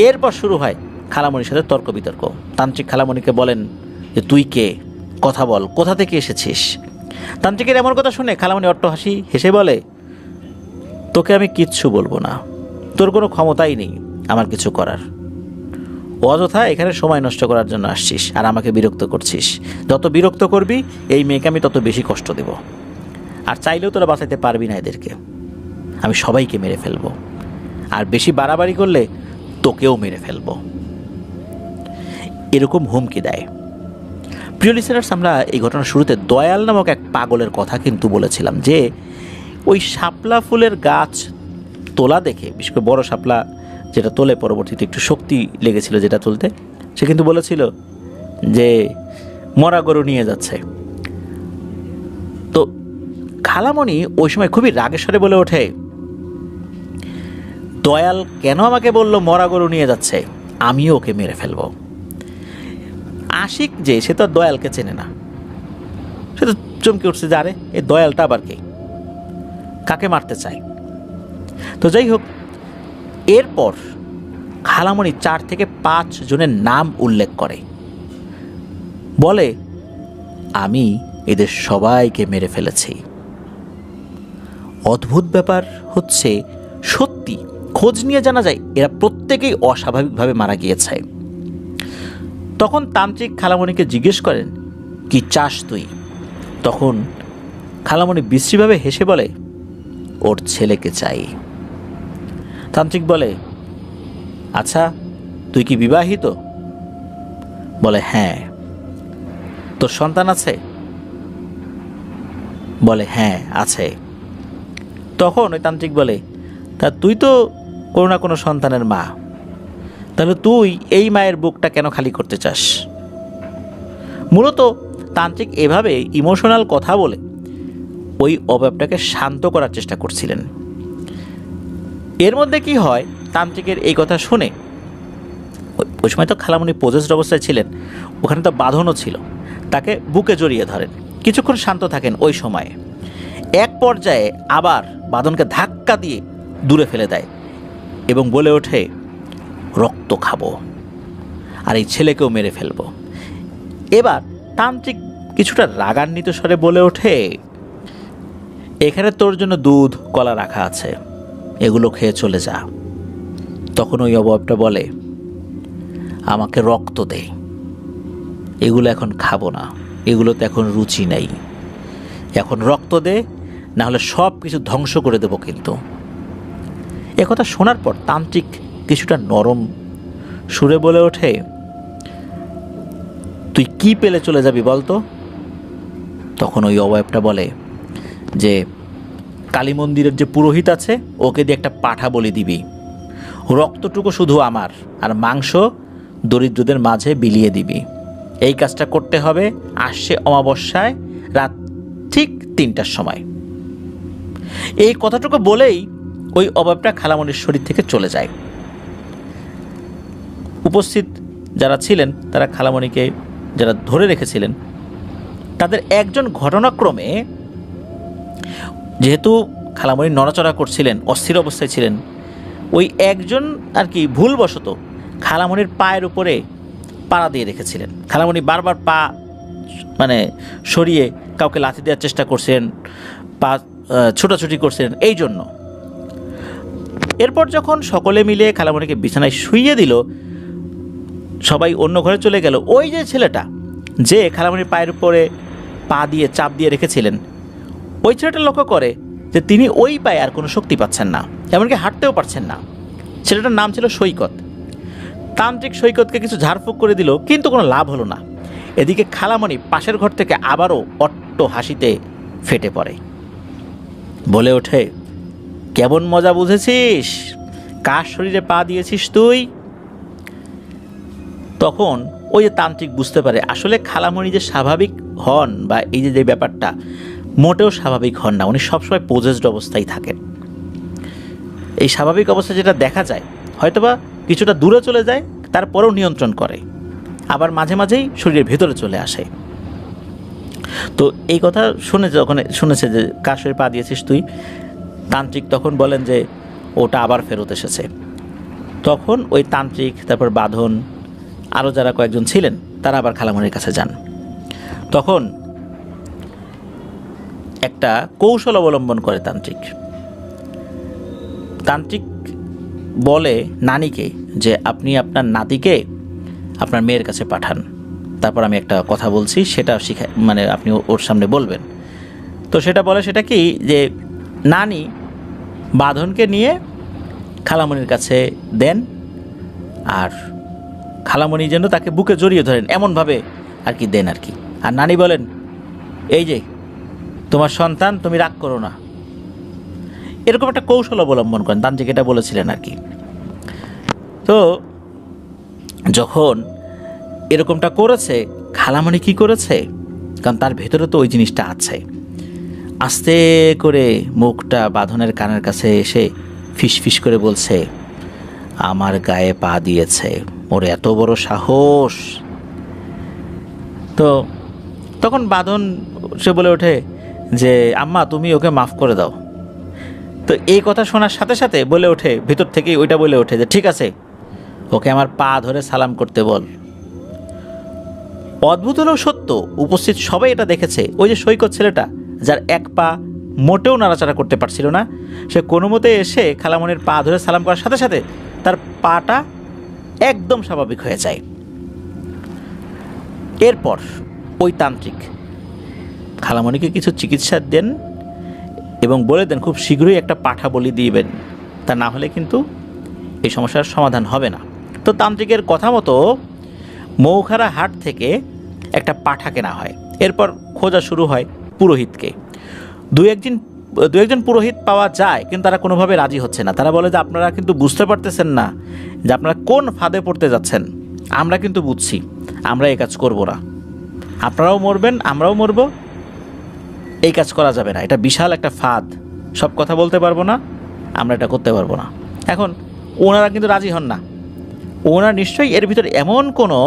এরপর শুরু হয় খালামণির সাথে তর্ক বিতর্ক। তান্ত্রিক খালামণিকে বলেন যে তুই কে, কথা বল, কোথা থেকে এসেছিস? তান্ত্রিকের এমন কথা শুনে খালামণি অট্ট হাসি হেসে বলে, তোকে আমি কিচ্ছু বলবো না, তোর কোনো ক্ষমতাই নেই আমার কিছু করার। অযথা এখানে সময় নষ্ট করার জন্য আসছিস আর আমাকে বিরক্ত করছিস। যত বিরক্ত করবি এই মেয়েকে আমি তত বেশি কষ্ট দেব, আর চাইলেও তোরা বাঁচাইতে পারবি না এদেরকে। আমি সবাইকে মেরে ফেলবো, আর বেশি বাড়াবাড়ি করলে তোকেও মেরে ফেলবো, এরকম হুমকি দেয়। প্রিয় লিসেনার্স, আমরা এই ঘটনার শুরুতে দয়াল নামক এক পাগলের কথা কিন্তু বলেছিলাম, যে ওই শাপলা ফুলের গাছ তোলা দেখে, বিশেষ করে বড় শাপলা যেটা তোলে, পরবর্তীতে একটু শক্তি লেগেছিল যেটা তুলতে, সে কিন্তু বলেছিল যে মরা গরু নিয়ে যাচ্ছে। তো খালামণি ওই সময় খুবই রাগের স্বরে বলে ওঠে, দয়াল কেন আমাকে বলল মরা গরু নিয়ে যাচ্ছে, আমিও ওকে মেরে ফেলবো। আশিক যে, সে তো দয়ালকে চেনে না, সে তো চমকে উঠছে যে আরে এই দয়ালটা আবার কে, কাকে মারতে চায়। তো যাই হোক, এরপর খালামণি 4 থেকে 5 জনের নাম উল্লেখ করে, বলে আমি এদের সবাইকে মেরে ফেলেছি। অদ্ভুত ব্যাপার হচ্ছে, সত্যি খোঁজ নিয়ে জানা যায় এরা প্রত্যেকেই অস্বাভাবিকভাবে মারা গিয়েছে। তখন তান্ত্রিক খালামণিকে জিজ্ঞেস করেন, কি চাস তুই? তখন খালামণি বিশ্রীভাবে হেসে বলে, ওর ছেলেকে চাই। তান্ত্রিক বলে, আচ্ছা তুই কি বিবাহিত? বলে, হ্যাঁ। তোর সন্তান আছে? বলে, হ্যাঁ আছে। তখন ওই তান্ত্রিক বলে, তা তুই তো কোনো না কোনো সন্তানের মা, তাহলে তুই এই মায়ের বুকটা কেন খালি করতে চাস? মূলত তান্ত্রিক এভাবে ইমোশনাল কথা বলে ওই অভাবটাকে শান্ত করার চেষ্টা করছিলেন। এর মধ্যে কি হয়, তান্ত্রিকের এই কথা শুনে, ওই সময় তো খালামণি পজেসড অবস্থায় ছিলেন, ওখানে তো বাঁধনও ছিল, তাকে বুকে জড়িয়ে ধরেন, কিছুক্ষণ শান্ত থাকেন। ওই সময়ে এক পর্যায়ে আবার বাঁধনকে ধাক্কা দিয়ে দূরে ফেলে দেয় এবং বলে ওঠে, রক্ত খাবো আর এই ছেলেকেও মেরে ফেলবো। এবার তান্ত্রিক কিছুটা রাগান্বিত স্বরে বলে ওঠে, এখানে তোর জন্য দুধ কলা রাখা আছে, এগুলো খেয়ে চলে যা। তখন ওই অবয়বটা বলে, আমাকে রক্ত দে, এগুলো এখন খাবো না, এগুলোতে এখন রুচি নেই, এখন রক্ত দে, না হলে সব কিছু ধ্বংস করে দেব। কিন্তু একথা শোনার পর তান্ত্রিক কিছুটা নরম সুরে বলে ওঠে, তুই কি পেলে চলে যাবি বলতো? তখন ওই অবয়বটা বলে যে, কালী মন্দিরের যে পুরোহিত আছে ওকে দিয়ে একটা পাঠা বলি দিবি, রক্তটুকু শুধু আমার, আর মাংস দরিদ্রদের মাঝে বিলিয়ে দিবি। এই কাজটা করতে হবে আসছে অমাবস্যায় রাত ঠিক 3টার সময়। এই কথাটুকু বলেই ওই অবয়বটা খালামণির শরীর থেকে চলে যায়। উপস্থিত যারা ছিলেন তারা খালামণিকে যারা ধরে রেখেছিলেন তাদের একজন ঘটনাক্রমে, যেহেতু খালামণি নড়াচড়া করছিলেন, অস্থির অবস্থায় ছিলেন, ওই একজন আর কি ভুলবশত খালামণির পায়ের উপরে পাড়া দিয়ে রেখেছিলেন। খালামণি বারবার পা সরিয়ে কাউকে লাথি দেওয়ার চেষ্টা করছেন, পা ছোটাছুটি করছেন এই জন্য। এরপর যখন সকলে মিলে খালামণিকে বিছানায় শুইয়ে দিল, সবাই অন্য ঘরে চলে গেল, ওই যে ছেলেটা যে খালামণির পায়ের উপরে পা দিয়ে চাপ দিয়ে রেখেছিলেন, ওই ছেলেটা লক্ষ্য করে যে তিনি ওই পায়ে আর কোনো শক্তি পাচ্ছেন না, এমনকি হাঁটতেও পারছেন না। ছেলেটার নাম ছিল সৈকত। তান্ত্রিক সৈকতকে কিছু ঝাড়ফুঁক করে দিল, কিন্তু কোনো লাভ হলো না। এদিকে খালামণি পাশের ঘর থেকে আবারও অট্ট হাসিতে ফেটে পড়ে, বলে ওঠে, কেমন মজা বুঝেছিস? কার শরীরে পা দিয়েছিস তুই? তখন ওই যে তান্ত্রিক বুঝতে পারে আসলে খালামণি যে স্বাভাবিক হন বা এই যে ব্যাপারটা মোটেও স্বাভাবিক হন না, উনি সবসময় পজেসড অবস্থায় থাকেন। এই স্বাভাবিক অবস্থা যেটা দেখা যায় হয়তোবা কিছুটা দূরে চলে যায়, তারপরেও নিয়ন্ত্রণ করে, আবার মাঝে মাঝেই শরীরের ভেতরে চলে আসে। তো এই কথা শুনে যখন শুনেছে যে কার শরীরে পা দিয়েছিস তুই, তান্ত্রিক তখন বলেন যে ওটা আবার ফেরত এসেছে। তখন ওই তান্ত্রিক, তারপর বাঁধন, আরও যারা কয়েকজন ছিলেন তারা আবার খালামণির কাছে যান। তখন একটা কৌশল অবলম্বন করে তান্ত্রিক বলে নানিকে যে আপনি আপনার নাতিকে আপনার মেয়ের কাছে পাঠান, তারপর আমি একটা কথা বলছি সেটা আপনি ওর সামনে বলবেন। তো সেটা বলে, সেটা কি যে নানি বাঁধনকে নিয়ে খালামণির কাছে দেন, আর খালামণি যেন তাকে বুকে জড়িয়ে ধরেন এমনভাবে আর কি দেন আর কি। আর নানি বলেন, এই যে তোমার সন্তান, তুমি রাগ করো না। এরকম একটা কৌশল অবলম্বন করেন, তান্ত্রিক এটা বলেছিলেন আর কি। তো যখন এরকমটা করেছে, খালামণি কি করেছে, কারণ তার ভেতরে তো ওই জিনিসটা আছে, আস্তে করে মুখটা বাঁধনের কানের কাছে এসে ফিসফিস করে বলছে, আমার গায়ে পা দিয়েছে, ওর এত বড় সাহস। তো তখন বাঁধন সে বলে ওঠে যে আম্মা তুমি ওকে মাফ করে দাও। তো এই কথা শোনার সাথে সাথে বলে ওঠে, ভিতর থেকেই ওইটা বলে ওঠে যে ঠিক আছে, ওকে আমার পা ধরে সালাম করতে বল। অদ্ভুত হলেও সত্য, উপস্থিত সবাই এটা দেখেছে, ওই যে সৈকত ছেলেটা যার এক পা মোটেও নাড়াচাড়া করতে পারছিল না। সে কোনো মতে এসে খালামণির পা ধরে সালাম করার সাথে সাথে তার পাটা একদম স্বাভাবিক হয়ে যায়। এরপর ওই তান্ত্রিক খালামণিকে কিছু চিকিৎসা দেন এবং বলে দেন খুব শীঘ্রই একটা পাঠা বলি দিবেন, তা না হলে কিন্তু এই সমস্যার সমাধান হবে না। তো তান্ত্রিকের কথা মতো মৌখারা হাট থেকে একটা পাঠা কেনা হয়। এরপর খোঁজা শুরু হয় পুরোহিতকে। দু একজন পুরোহিত পাওয়া যায়, কিন্তু তারা কোনোভাবে রাজি হচ্ছে না। তারা বলে যে আপনারা কিন্তু বুঝতে পারতেছেন না যে আপনারা কোন ফাঁদে পড়তে যাচ্ছেন। আমরা কিন্তু বুঝছি, আমরা এই কাজ করব না, আপনারাও মরবেন আমরাও মরব, এই কাজ করা যাবে না, এটা বিশাল একটা ফাঁদ, সব কথা বলতে পারবো না, আমরা এটা করতে পারবো না। এখন ওনারা কিন্তু রাজি হন না। ওনারা নিশ্চয়ই এর ভিতরে এমন কোনো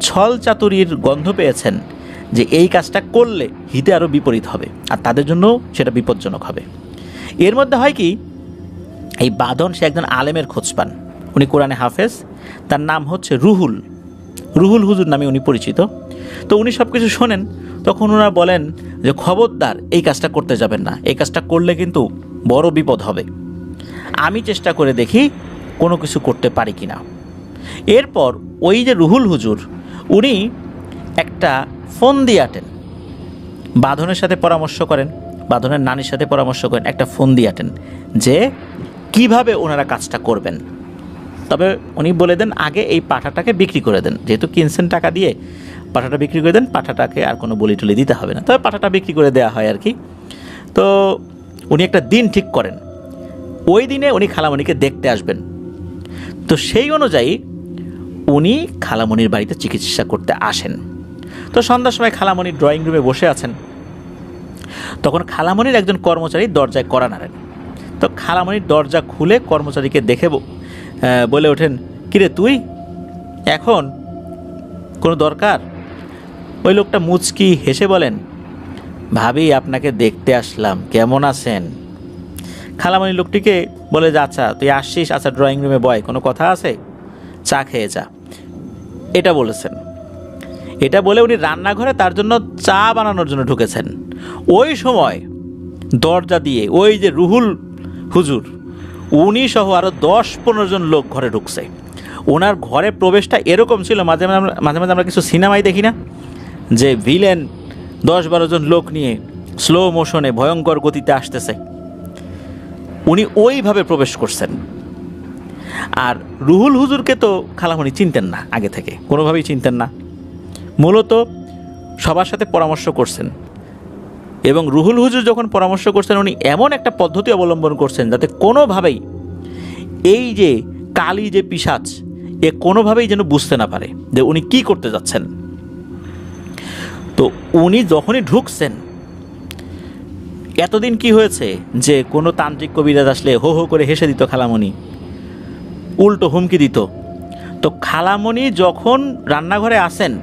ছল চাতুরির গন্ধ পেয়েছেন যে এই কাজটা করলে হিতে আরও বিপরীত হবে, আর তাদের জন্য সেটা বিপজ্জনক হবে। এর মধ্যে হয় কি, এই বাঁধন সে একজন আলেমের খোঁজ পান। উনি কোরআনে হাফেজ, তার নাম হচ্ছে রুহুল হুজুর নামে উনি পরিচিত। তো উনি সব কিছু শোনেন। তখন ওনারা বলেন যে খবরদার এই কাজটা করতে যাবেন না, এই কাজটা করলে কিন্তু বড় বিপদ হবে, আমি চেষ্টা করে দেখি কোনো কিছু করতে পারি কি না। এরপর ওই যে রুহুল হুজুর, উনি একটা ফোন দিয়ে আটেন, বাঁধনের সাথে পরামর্শ করেন, বাঁধনের নানির সাথে পরামর্শ করেন, একটা ফোন দিয়ে আটেন যে কিভাবে ওনারা কাজটা করবেন। তবে উনি বলে দেন আগে এই পাঠাটাকে বিক্রি করে দেন, যেহেতু কিনছেন টাকা দিয়ে, পাঠাটা বিক্রি করে দেন, পাঠাটাকে আর কোনো বলি টলি দিতে হবে না। তবে পাঠাটা বিক্রি করে দেওয়া হয় আর কি। তো উনি একটা দিন ঠিক করেন, ওই দিনে উনি খালামণিকে দেখতে আসবেন। তো সেই অনুযায়ী উনি খালামণির বাড়িতে চিকিৎসা করতে আসেন। তো সন্ধ্যার সময় খালামণি ড্রয়িং রুমে বসে আছেন। তখন খালামণির একজন কর্মচারী দরজায় কড়া নাড়েন। তো খালামণির দরজা খুলে কর্মচারীকে দেখে বলে ওঠেন, কিরে তুই এখন, কোনো দরকার? ওই লোকটা মুচকি হেসে বলেন, ভাবি আপনাকে দেখতে আসলাম, কেমন আছেন? খালামণি লোকটিকে বলে যে আচ্ছা তুই আসছিস, আচ্ছা ড্রয়িং রুমে বয়, কোনো কথা আছে, চা খেয়ে যা, এটা বলেছেন। এটা বলে উনি রান্নাঘরে তার জন্য চা বানানোর জন্য ঢুকেছেন। ওই সময় দরজা দিয়ে ওই যে রুহুল হুজুর, উনি সহ আরও 10-15 জন লোক ঘরে ঢুকছে। ওনার ঘরে প্রবেশটা এরকম ছিল, মাঝে মাঝে আমরা কিছু সিনেমায় দেখি না যে ভিলেন 10-12 জন লোক নিয়ে স্লো মোশনে ভয়ঙ্কর গতিতে আসতেছে, উনি ওইভাবে প্রবেশ করছেন। আর রুহুল হুজুরকে তো খালামণি চিনতেন না, আগে থেকে কোনোভাবেই চিনতেন না। মূলত সবার সাথে পরামর্শ করছেন, এবং রুহুল হুজুর যখন পরামর্শ করছেন, উনি এমন একটা পদ্ধতি অবলম্বন করছেন যাতে কোনোভাবেই এই যে কালি যে পিশাচ, এ কোনোভাবেই যেন বুঝতে না পারে যে উনি কি করতে যাচ্ছেন। তো উনি যখনই ঢুকছেন, এতদিন কি হয়েছে যে কোনো তান্ত্রিক কবিরাজ আসলে হো হো করে হেসে দিত খালামণি, উল্টো হুমকি দিত। তো খালামণি যখন রান্নাঘরে আসেন,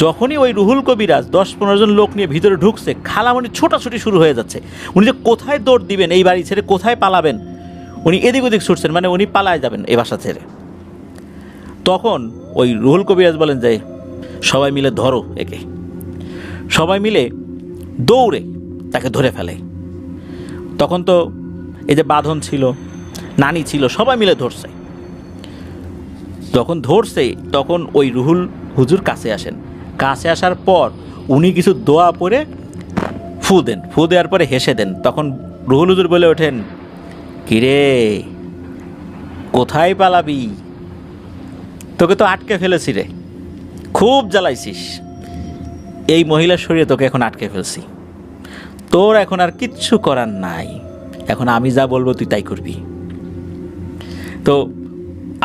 যখনই ওই রুহুল কবিরাজ 10-15 জন লোক নিয়ে ভিতরে ঢুকছে, খালামণি ছোটাছুটি শুরু হয়ে যাচ্ছে। উনি যে কোথায় দৌড় দিবেন, এই বাড়ি ছেড়ে কোথায় পালাবেন, উনি এদিক ওদিক ছুটছেন, মানে উনি পালায় যাবেন এই বাসা ছেড়ে। তখন ওই রুহুল কবিরাজ বলেন যে সবাই মিলে ধরো একে। সবাই মিলে দৌড়ে তাকে ধরে ফেলে। তখন তো এই যে বাঁধন ছিল, নানি ছিল, সবাই মিলে ধরছে। যখন ধরছে তখন ওই রুহুল হুজুর কাছে আসেন। কাছে আসার পর উনি কিছু দোয়া পরে ফু দেন, ফু দেওয়ার পরে হেসে দেন। তখন রুহুল হুজুর বলে ওঠেন, কিরে কোথায় পালাবি, তোকে তো আটকে ফেলেছি রে, খুব জ্বালাইছিস, এই মহিলার শরীরে তোকে এখন আটকে ফেলছি, তোর এখন আর কিচ্ছু করার নাই, এখন আমি যা বলবো তুই তাই করবি। তো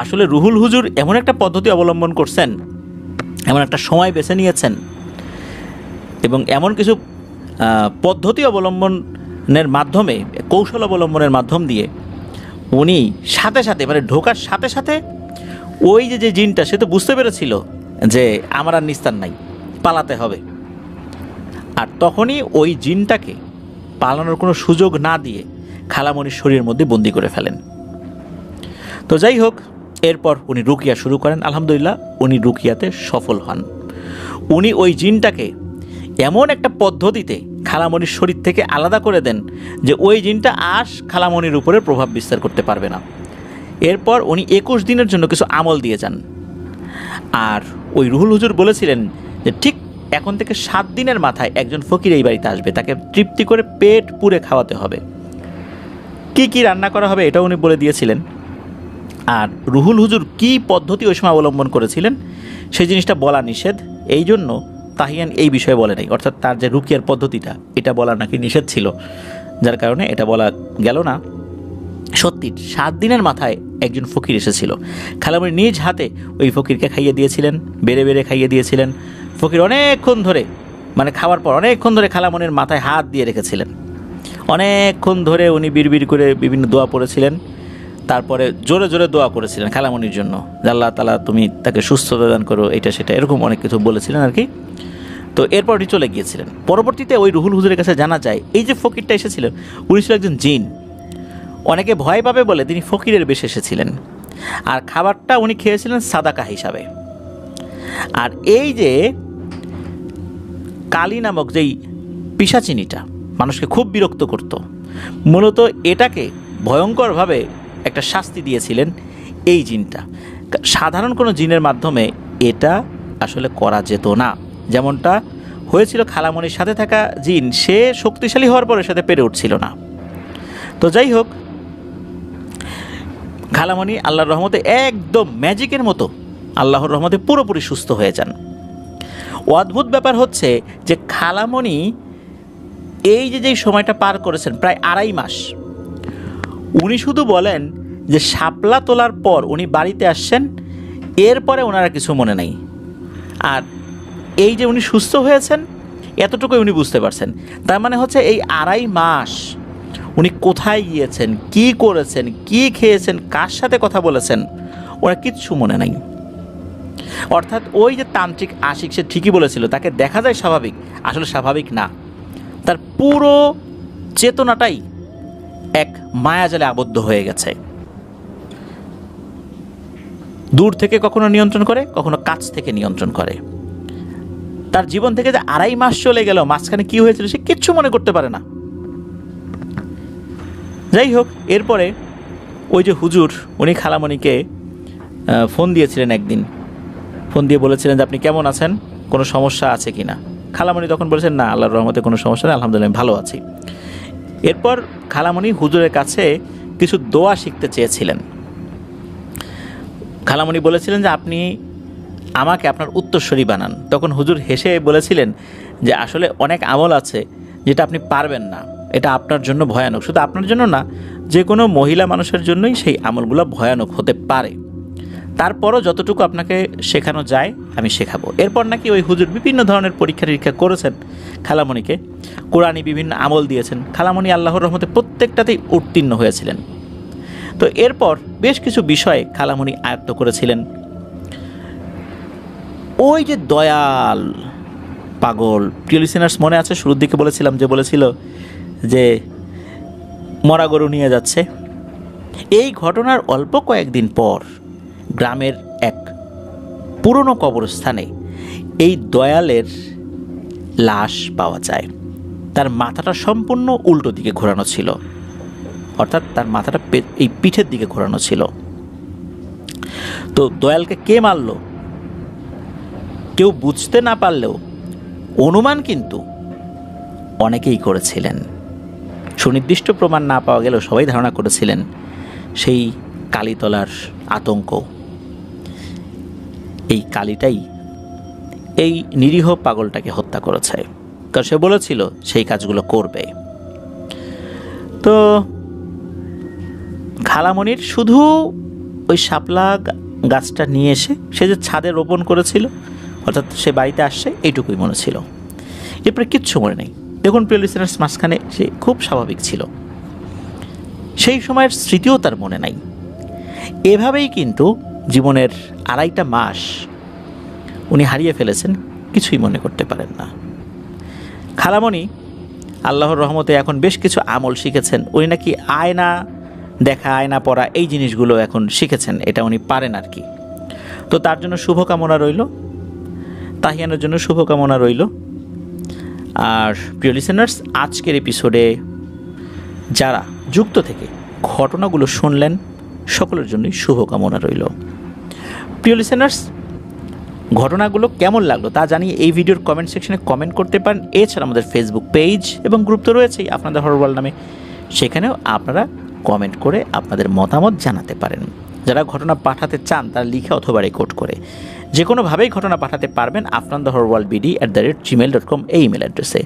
আসলে রুহুল হুজুর এমন একটা পদ্ধতি অবলম্বন করছেন, এমন একটা সময় বেছে নিয়েছেন, এবং এমন কিছু পদ্ধতি অবলম্বনের মাধ্যমে, কৌশল অবলম্বনের মাধ্যম দিয়ে উনি সাথে সাথে, মানে ঢোকার সাথে সাথে ওই যে জিনটা, সে তো বুঝতে পেরেছিল যে আমার আর নিস্তার নাই, পালাতে হবে। আর তখনই ওই জিনটাকে পালানোর কোনো সুযোগ না দিয়ে খালামণির শরীরের মধ্যে বন্দি করে ফেলেন। তো যাই হোক, এরপর উনি রুকিয়া শুরু করেন। আলহামদুলিল্লাহ উনি রুকিয়াতে সফল হন। উনি ওই জিনটাকে এমন একটা পদ্ধতিতে খালামণির শরীর থেকে আলাদা করে দেন, যে ওই জিনটা খালামণির উপরে প্রভাব বিস্তার করতে পারবে না। এরপর উনি 21 দিনের জন্য কিছু আমল দিয়ে যান। আর ওই রুহুল হুজুর বলেছিলেন যে ঠিক এখন থেকে 7 দিনের মাথায় একজন ফকির এই বাড়িতে আসবে, তাকে তৃপ্তি করে পেট পুরে খাওয়াতে হবে। কি কি রান্না করা হবে এটাও উনি বলে দিয়েছিলেন। আর রুহুল হুজুর কি পদ্ধতি ওই সময় অবলম্বন করেছিলেন সেই জিনিসটা বলা নিষেধ, এই জন্য তাহিয়ান এই বিষয়ে বলে নাই। অর্থাৎ তার যে রুকিয়ার পদ্ধতিটা এটা বলা নাকি নিষেধ ছিল, যার কারণে এটা বলা গেল না। সত্যি 7 দিনের মাথায় একজন ফকির এসেছিল। খালামণি নিজ হাতে ওই ফকিরকে খাইয়ে দিয়েছিলেন, বেড়ে বেড়ে খাইয়ে দিয়েছিলেন। ফকির অনেকক্ষণ ধরে, মানে খাওয়ার পর অনেকক্ষণ ধরে খালামণির মাথায় হাত দিয়ে রেখেছিলেন। অনেকক্ষণ ধরে উনি বিড়বিড় করে বিভিন্ন দোয়া পড়েছিলেন। তারপরে জোরে জোরে দোয়া করেছিলেন খালামণির জন্য, যে আল্লাহ তাআলা তুমি তাকে সুস্থতা দান করো, এটা সেটা এরকম অনেক কিছু বলেছিলেন আর কি। তো এরপর উনি চলে গিয়েছিলেন। পরবর্তীতে ওই রুহুল হুজুরের কাছে জানা যায় এই যে ফকিরটা এসেছিলেন উনি ছিল একজন জিন। অনেকে ভয় পাবে বলে তিনি ফকিরের বেশে এসেছিলেন, আর খাবারটা উনি খেয়েছিলেন সাদাকা হিসাবে। আর এই যে কালী নামক যেই পিশাচিনিটা মানুষকে খুব বিরক্ত করত, মূলত এটাকে ভয়ঙ্করভাবে একটা শাস্তি দিয়েছিলেন এই জিনটা। সাধারণ কোনো জিনের মাধ্যমে এটা আসলে করা যেত না, যেমনটা হয়েছিল খালামণির সাথে থাকা জিন, সে শক্তিশালী হওয়ার পরে সাথে পেরে উঠছিল না। তো যাই হোক, খালামণি আল্লাহর রহমতে একদম ম্যাজিকের মতো আল্লাহর রহমতে পুরোপুরি সুস্থ হয়ে যান। অদ্ভুত ব্যাপার হচ্ছে যে খালামণি এই যেই সময়টা পার করেছেন প্রায় 2.5 মাস, উনি শুধু বলেন যে শাপলা তোলার পর উনি বাড়িতে আসছেন, এরপরে ওনারা কিছু মনে নেই। আর এই যে উনি সুস্থ হয়েছেন এতটুকুই উনি বুঝতে পারছেন। তার মানে হচ্ছে এই 2.5 মাস উনি কোথায় গিয়েছেন, কি করেছেন, কি খেয়েছেন, কার সাথে কথা বলেছেন, ওরা কিচ্ছু মনে নাই। অর্থাৎ ওই যে তান্ত্রিক আশিক সে ঠিকই বলেছিল তাকে দেখা যায় স্বাভাবিক, আসলে স্বাভাবিক না। তার পুরো চেতনাটাই এক মায়াজালে আবদ্ধ হয়ে গেছে। দূর থেকে কখনো নিয়ন্ত্রণ করে, কখনো কাছ থেকে নিয়ন্ত্রণ করে। তার জীবন থেকে যে 2.5 মাস চলে গেল, মাঝখানে কি হয়েছিল সে কিচ্ছু মনে করতে পারে না। যাই হোক, এরপরে ওই যে হুজুর উনি খালামণিকে ফোন দিয়েছিলেন একদিন। ফোন দিয়ে বলেছিলেন যে আপনি কেমন আছেন, কোনো সমস্যা আছে কি না। খালামণি তখন বলেছেন না, আল্লাহর রহমতে কোনো সমস্যা নেই, আলহামদুলিল্লাহ আমি ভালো আছি। এরপর খালামণি হুজুরের কাছে কিছু দোয়া শিখতে চেয়েছিলেন। খালামণি বলেছিলেন যে আপনি আমাকে আপনার উত্তরসূরি বানান। তখন হুজুর হেসে বলেছিলেন যে আসলে অনেক আমল আছে যেটা আপনি পারবেন না, এটা আপনার জন্য ভয়ানক। শুধু আপনার জন্য না, যে কোনো মহিলা মানুষের জন্যই সেই আমলগুলো ভয়ানক হতে পারে। তারপরও যতটুকু আপনাকে শেখানো যায় আমি শেখাবো। এরপর নাকি ওই হুজুর বিভিন্ন ধরনের পরীক্ষা নিরীক্ষা করেছেন খালামণিকে, কোরআনি বিভিন্ন আমল দিয়েছেন। খালামণি আল্লাহর রহমতে প্রত্যেকটাতেই উত্তীর্ণ হয়েছিলেন। তো এরপর বেশ কিছু বিষয়ে খালামণি আয়ত্ত করেছিলেন। ওই যে দয়াল পাগল, প্রিয় লিসেনার্স মনে আছে শুরুর দিকে বলেছিলাম যে বলেছিল যে মরা গরু নিয়ে যাচ্ছে। এই ঘটনার অল্প কয়েকদিন পর গ্রামের এক পুরনো কবরস্থানে এই দয়ালের লাশ পাওয়া যায়। তার মাথাটা সম্পূর্ণ উল্টো দিকে ঘোরানো ছিল, অর্থাৎ তার মাথাটা এই পিঠের দিকে ঘোরানো ছিল। তো দয়ালকে কে মারল কেউ বুঝতে না পারলেও অনুমান কিন্তু অনেকেই করেছিলেন। সুনির্দিষ্ট প্রমাণ না পাওয়া গেলেও সবাই ধারণা করেছিলেন সেই কালীতলার আতঙ্ক, এই কালীটাই এই নিরীহ পাগলটাকে হত্যা করেছে, কারণ সে বলেছিল সেই কাজগুলো করবে। তো খালামণির শুধু ওই শাপলা গাছটা নিয়ে এসে সে যে ছাদে রোপণ করেছিল, অর্থাৎ সে বাড়িতে আসছে, এইটুকুই মনে ছিল। এরপরে কিচ্ছু মনে নেই। দেখুন প্রিয় লিসেনার্স, মাঝখানে সে খুব স্বাভাবিক ছিল, সেই সময়ের স্মৃতিও তার মনে নাই। এভাবেই কিন্তু জীবনের 2.5 মাস উনি হারিয়ে ফেলেছেন, কিছুই মনে করতে পারেন না। খালামণি আল্লাহর রহমতে এখন বেশ কিছু আমল শিখেছেন। উনি নাকি আয়না দেখা, আয়না পড়া, এই জিনিসগুলো এখন শিখেছেন, এটা উনি পারেন আর কি। তো তার জন্য শুভকামনা রইল, তাহিয়ানের জন্য শুভকামনা রইল। আর প্রিয় লিসেনার্স, আজকের এপিসোডে যারা যুক্ত থেকে ঘটনাগুলো শুনলেন সকলের জন্যই শুভকামনা রইল। প্রিয় লিসেনার্স, ঘটনাগুলো কেমন লাগলো তা জানিয়ে এই ভিডিওর কমেন্ট সেকশনে কমেন্ট করতে পারেন। এছাড়া আমাদের ফেসবুক পেজ এবং গ্রুপ তো রয়েছেই আপনাদের হরর ওয়ার্ল্ড নামে, সেখানেও আপনারা কমেন্ট করে আপনাদের মতামত জানাতে পারেন। যারা ঘটনা পাঠাতে চান তারা লিখে অথবা রেকর্ড করে যে কোনোভাবেই ঘটনা পাঠাতে পারবেন afnanthehorrorworldbd@gmail.com এই ইমেল অ্যাড্রেসে।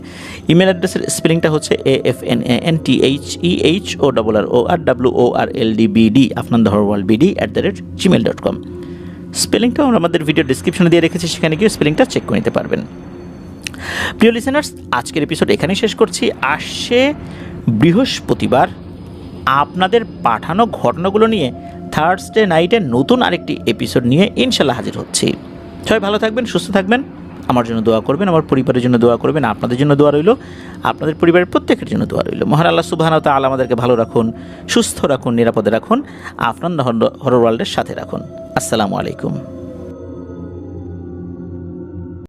ইমেল অ্যাড্রেসের স্পেলিংটা হচ্ছে AFNANTHEHORRORWORLDBD afnanthehorrorworldbd@gmail.com। স্পেলিংটাও আমরা আমাদের ভিডিও ডিসক্রিপশনে দিয়ে রেখেছি, সেখানে গিয়ে স্পেলিংটা চেক করে নিতে পারবেন। প্রিয় লিসেনার্স, আজকের এপিসোড এখানেই শেষ করছি। আসছে বৃহস্পতিবার আপনাদের পাঠানো ঘটনাগুলো নিয়ে থার্সডে নাইটে নতুন আরেকটি এপিসোড নিয়ে ইনশাল্লাহ হাজির হচ্ছি। সবাই ভালো থাকবেন, সুস্থ থাকবেন, আমার জন্য দোয়া করবেন, আমার পরিবারের জন্য দোয়া করবেন, আপনাদের জন্য দোয়া রইল, আপনাদের পরিবারের প্রত্যেকের জন্য দোয়া রইল। মহান আল্লাহ সুবহানাহু ওয়া তাআলা আমাদেরকে ভালো রাখুন, সুস্থ রাখুন, নিরাপদে রাখুন, আফনান হরর ওয়ার্ল্ডের সাথে রাখুন। আসসালামু আলাইকুম।